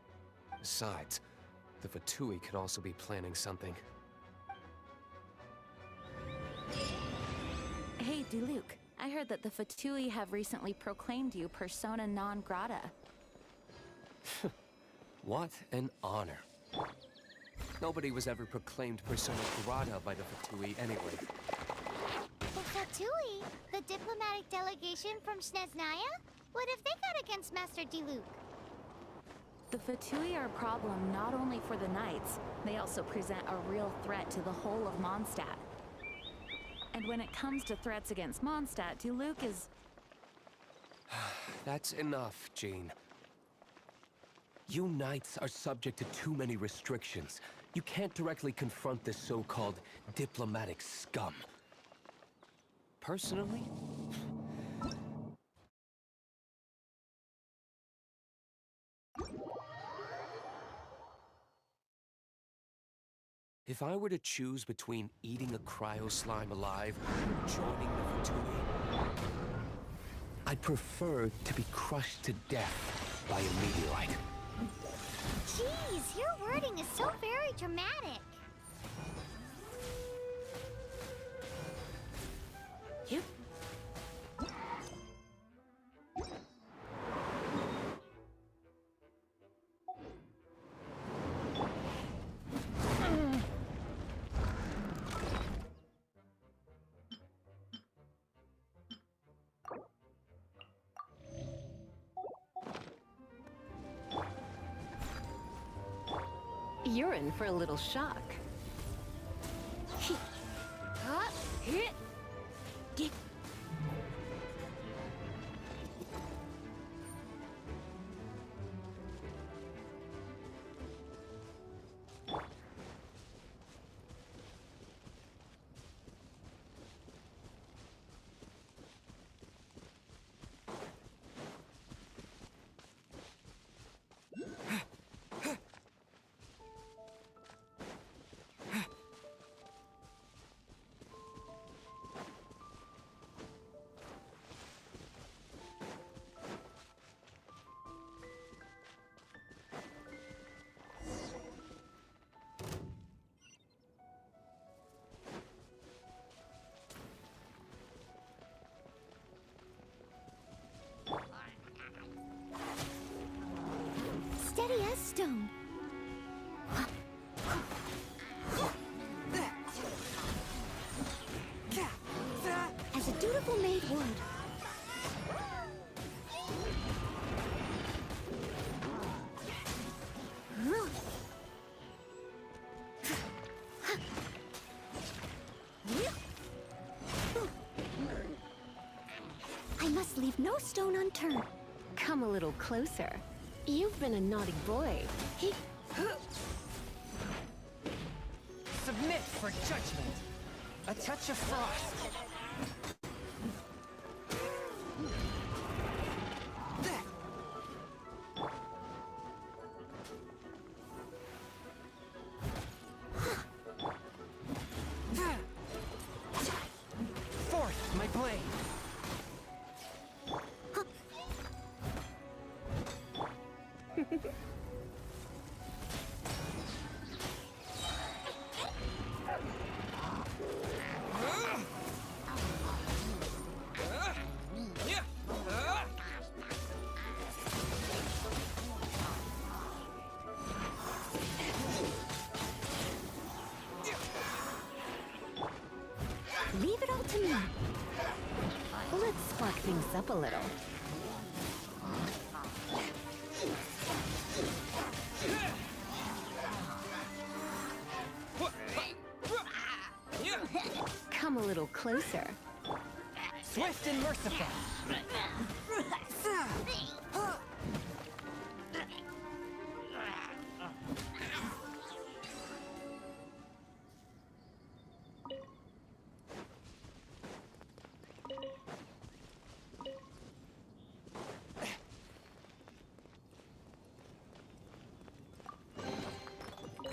Besides, the Fatui could also be planning something. Hey, Diluc. I heard that the Fatui have recently proclaimed you persona non grata. What an honor. Nobody was ever proclaimed persona grata by the Fatui anyway. The Fatui? The diplomatic delegation from Snezhnaya? What have they got against Master Diluc? The Fatui are a problem not only for the Knights, they also present a real threat to the whole of Mondstadt. And when it comes to threats against Mondstadt, Diluc is... That's enough, Jean. You Knights are subject to too many restrictions. You can't directly confront this so-called diplomatic scum. Personally, if I were to choose between eating a cryo slime alive or joining the Fatui, I'd prefer to be crushed to death by a meteorite. Jeez, your wording is so very dramatic. Yep. You're in for a little shock. Steady as stone. As a dutiful maid would. I must leave no stone unturned. Come a little closer. You've been a naughty boy. Submit for judgment. A touch of frost. Forth my blade. Leave it all to me. Let's spark things up a little. Come a little closer. Swift and merciful.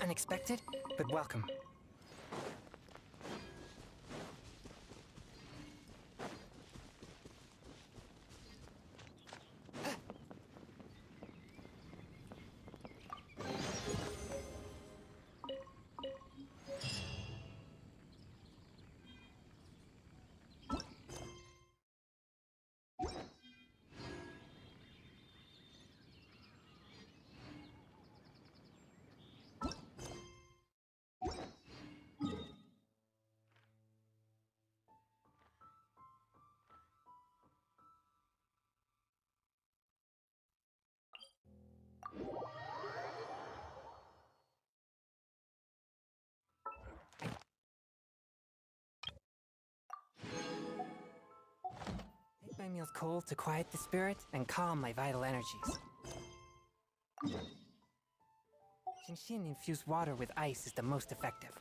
Unexpected, but welcome. Take my meals cold to quiet the spirit and calm my vital energies. Genshin infused water with ice is the most effective.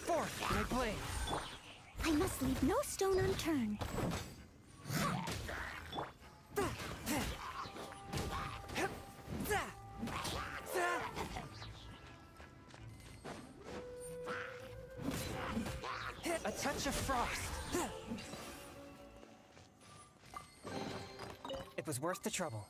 Forth my blade. I must leave no stone unturned. A touch of frost. It was worth the trouble.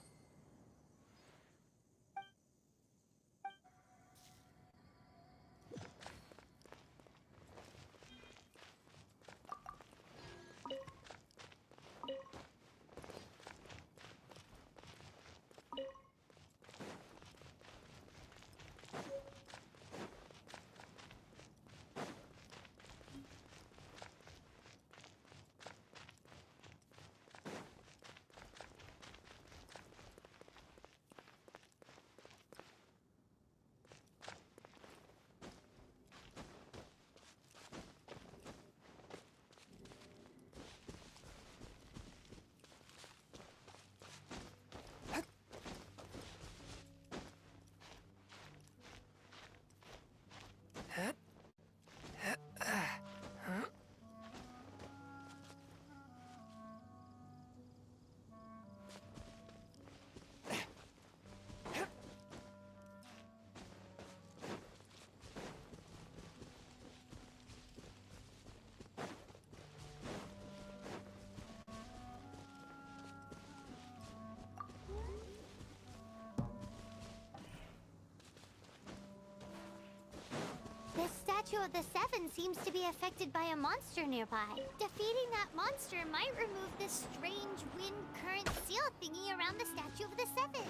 Statue of the Seven seems to be affected by a monster nearby. Defeating that monster might remove this strange wind current seal thingy around the Statue of the Seven.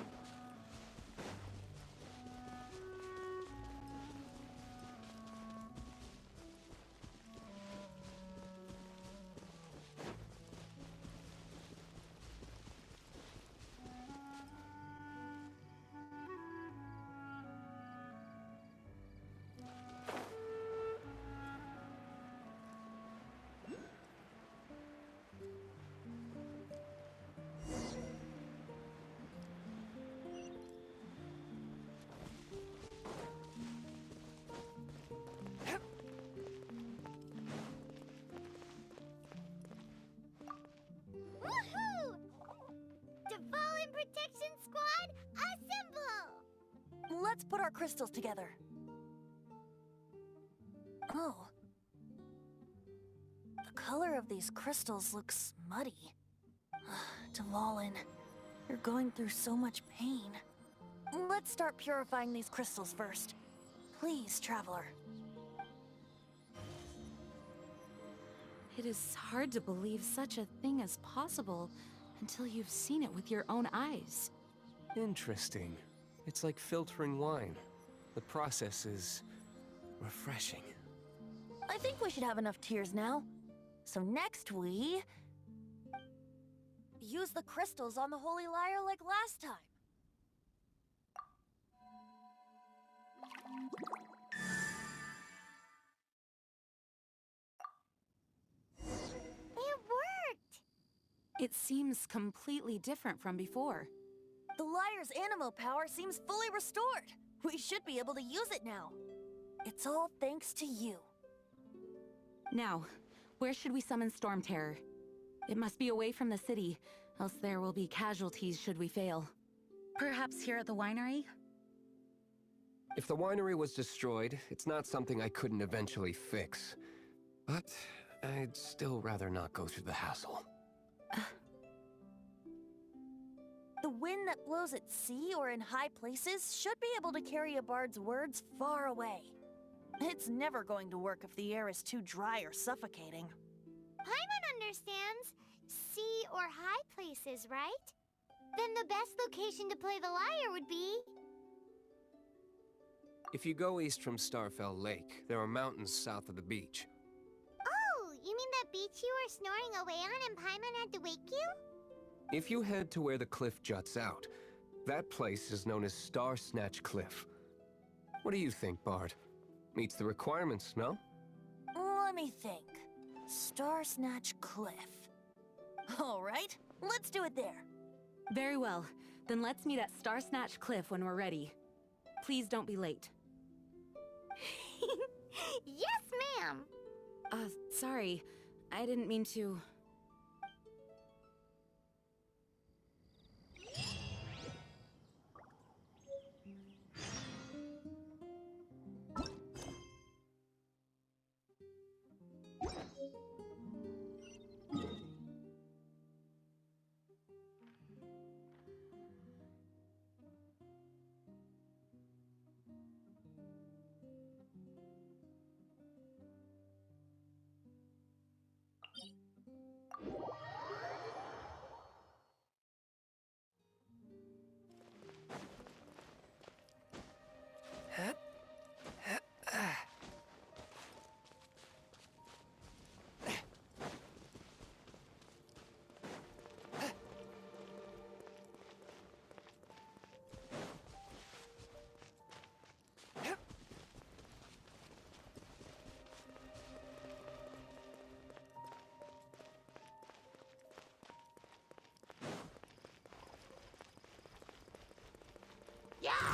Woohoo! Dvalin Protection Squad, assemble! Let's put our crystals together. Oh. The color of these crystals looks muddy. Dvalin, you're going through so much pain. Let's start purifying these crystals first. Please, Traveler. It is hard to believe such a thing is possible until you've seen it with your own eyes. Interesting. It's like filtering wine. The process is refreshing. I think we should have enough tears now. So next we... use the crystals on the Holy Lyre like last time. It worked! It seems completely different from before. The Lyre's animo power seems fully restored. We should be able to use it now. It's all thanks to you. Now, where should we summon Stormterror? It must be away from the city, else there will be casualties should we fail. Perhaps here at the winery? If the winery was destroyed, it's not something I couldn't eventually fix. But I'd still rather not go through the hassle. The wind that blows at sea or in high places should be able to carry a bard's words far away. It's never going to work if the air is too dry or suffocating. Paimon understands sea or high places, right? Then the best location to play the lyre would be... If you go east from Starfell Lake, there are mountains south of the beach. Oh, you mean that beach you were snoring away on and Paimon had to wake you? If you head to where the cliff juts out, that place is known as Star Snatch Cliff. What do you think, Bard? Meets the requirements, no? Let me think. Star Snatch Cliff. All right, let's do it there. Very well. Then let's meet at Star Snatch Cliff when we're ready. Please don't be late. Yes, ma'am! Sorry. I didn't mean to...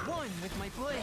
One with my blade.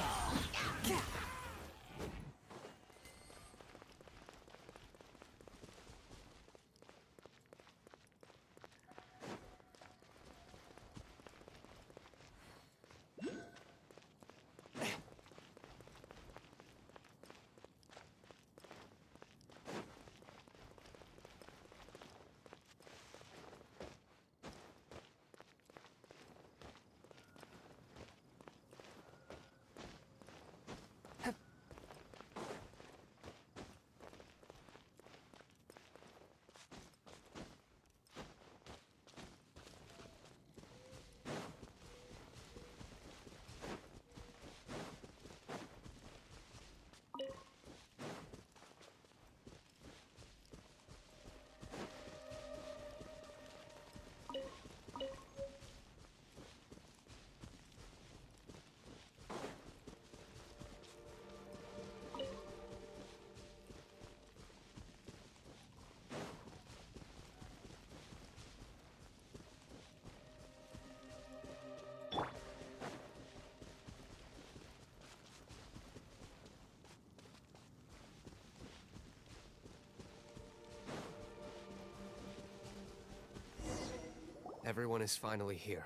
Everyone is finally here.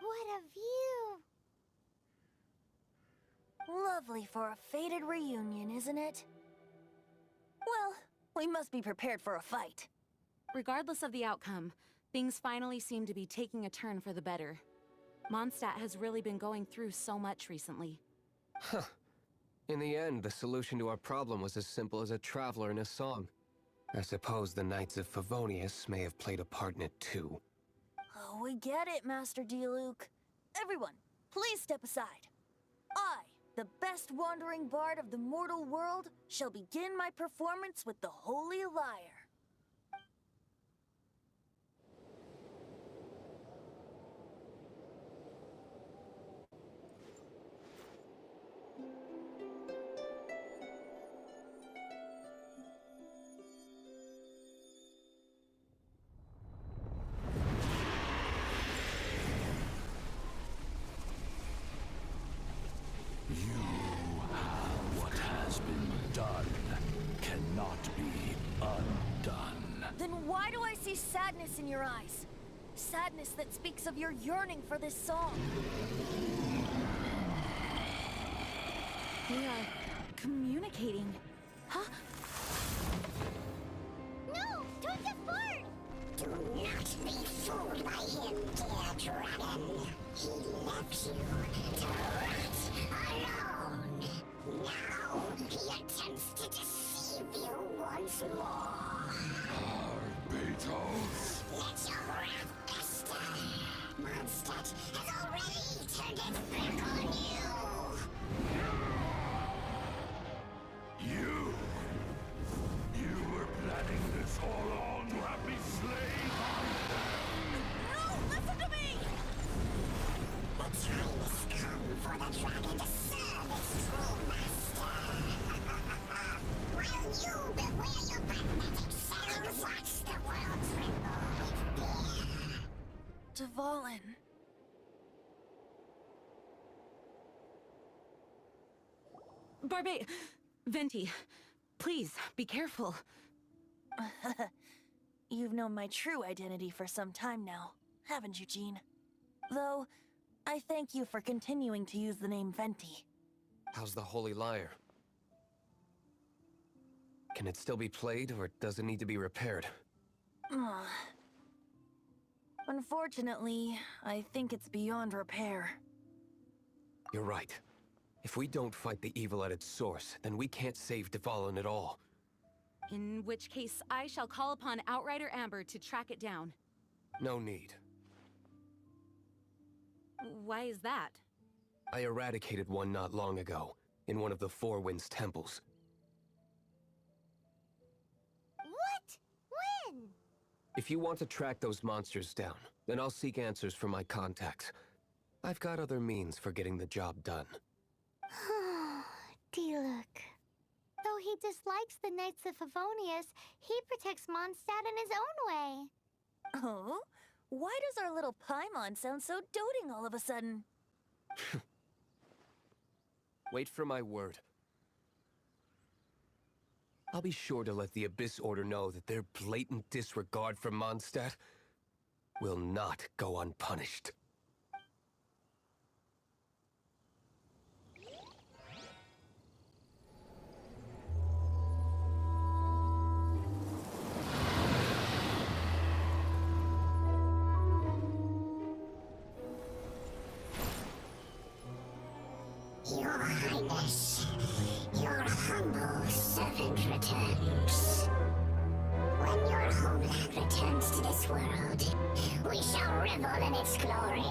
What a view! Lovely for a fated reunion, isn't it? Well, we must be prepared for a fight. Regardless of the outcome, things finally seem to be taking a turn for the better. Mondstadt has really been going through so much recently. Huh. In the end, the solution to our problem was as simple as a traveler in a song. I suppose the Knights of Favonius may have played a part in it too. Oh, we get it, Master Diluc. Everyone, please step aside. I, the best wandering bard of the mortal world, shall begin my performance with the Holy Lyre. What has been done cannot be undone. Then why do I see sadness in your eyes? Sadness that speaks of your yearning for this song. We are communicating. Huh? No! Don't get bored! Do not be fooled by him, dear dragon. He left you to rot alone. Now he attempts to deceive you once more. Beetles. Let your wrath fester. Mondstadt has already turned its back on you. You were planning this all along to have me slain. No! Listen to me! The time has come for the dragon to serve its true master. While you beware your magnetic shadows, watch the world tremble with fear. Dvalin. Venti, please, be careful. You've known my true identity for some time now, haven't you, Jean? Though, I thank you for continuing to use the name Venti. How's the Holy Lyre? Can it still be played, or does it need to be repaired? Unfortunately, I think it's beyond repair. You're right. If we don't fight the evil at its source, then we can't save Dvalin at all. In which case, I shall call upon Outrider Amber to track it down. No need. Why is that? I eradicated one not long ago, in one of the Four Winds temples. What? When? If you want to track those monsters down, then I'll seek answers from my contacts. I've got other means for getting the job done. Diluc. Though he dislikes the Knights of Favonius, he protects Mondstadt in his own way. Oh? Why does our little Paimon sound so doting all of a sudden? Wait for my word. I'll be sure to let the Abyss Order know that their blatant disregard for Mondstadt will not go unpunished. Your Highness, your humble servant returns. When your homeland returns to this world, we shall revel in its glory.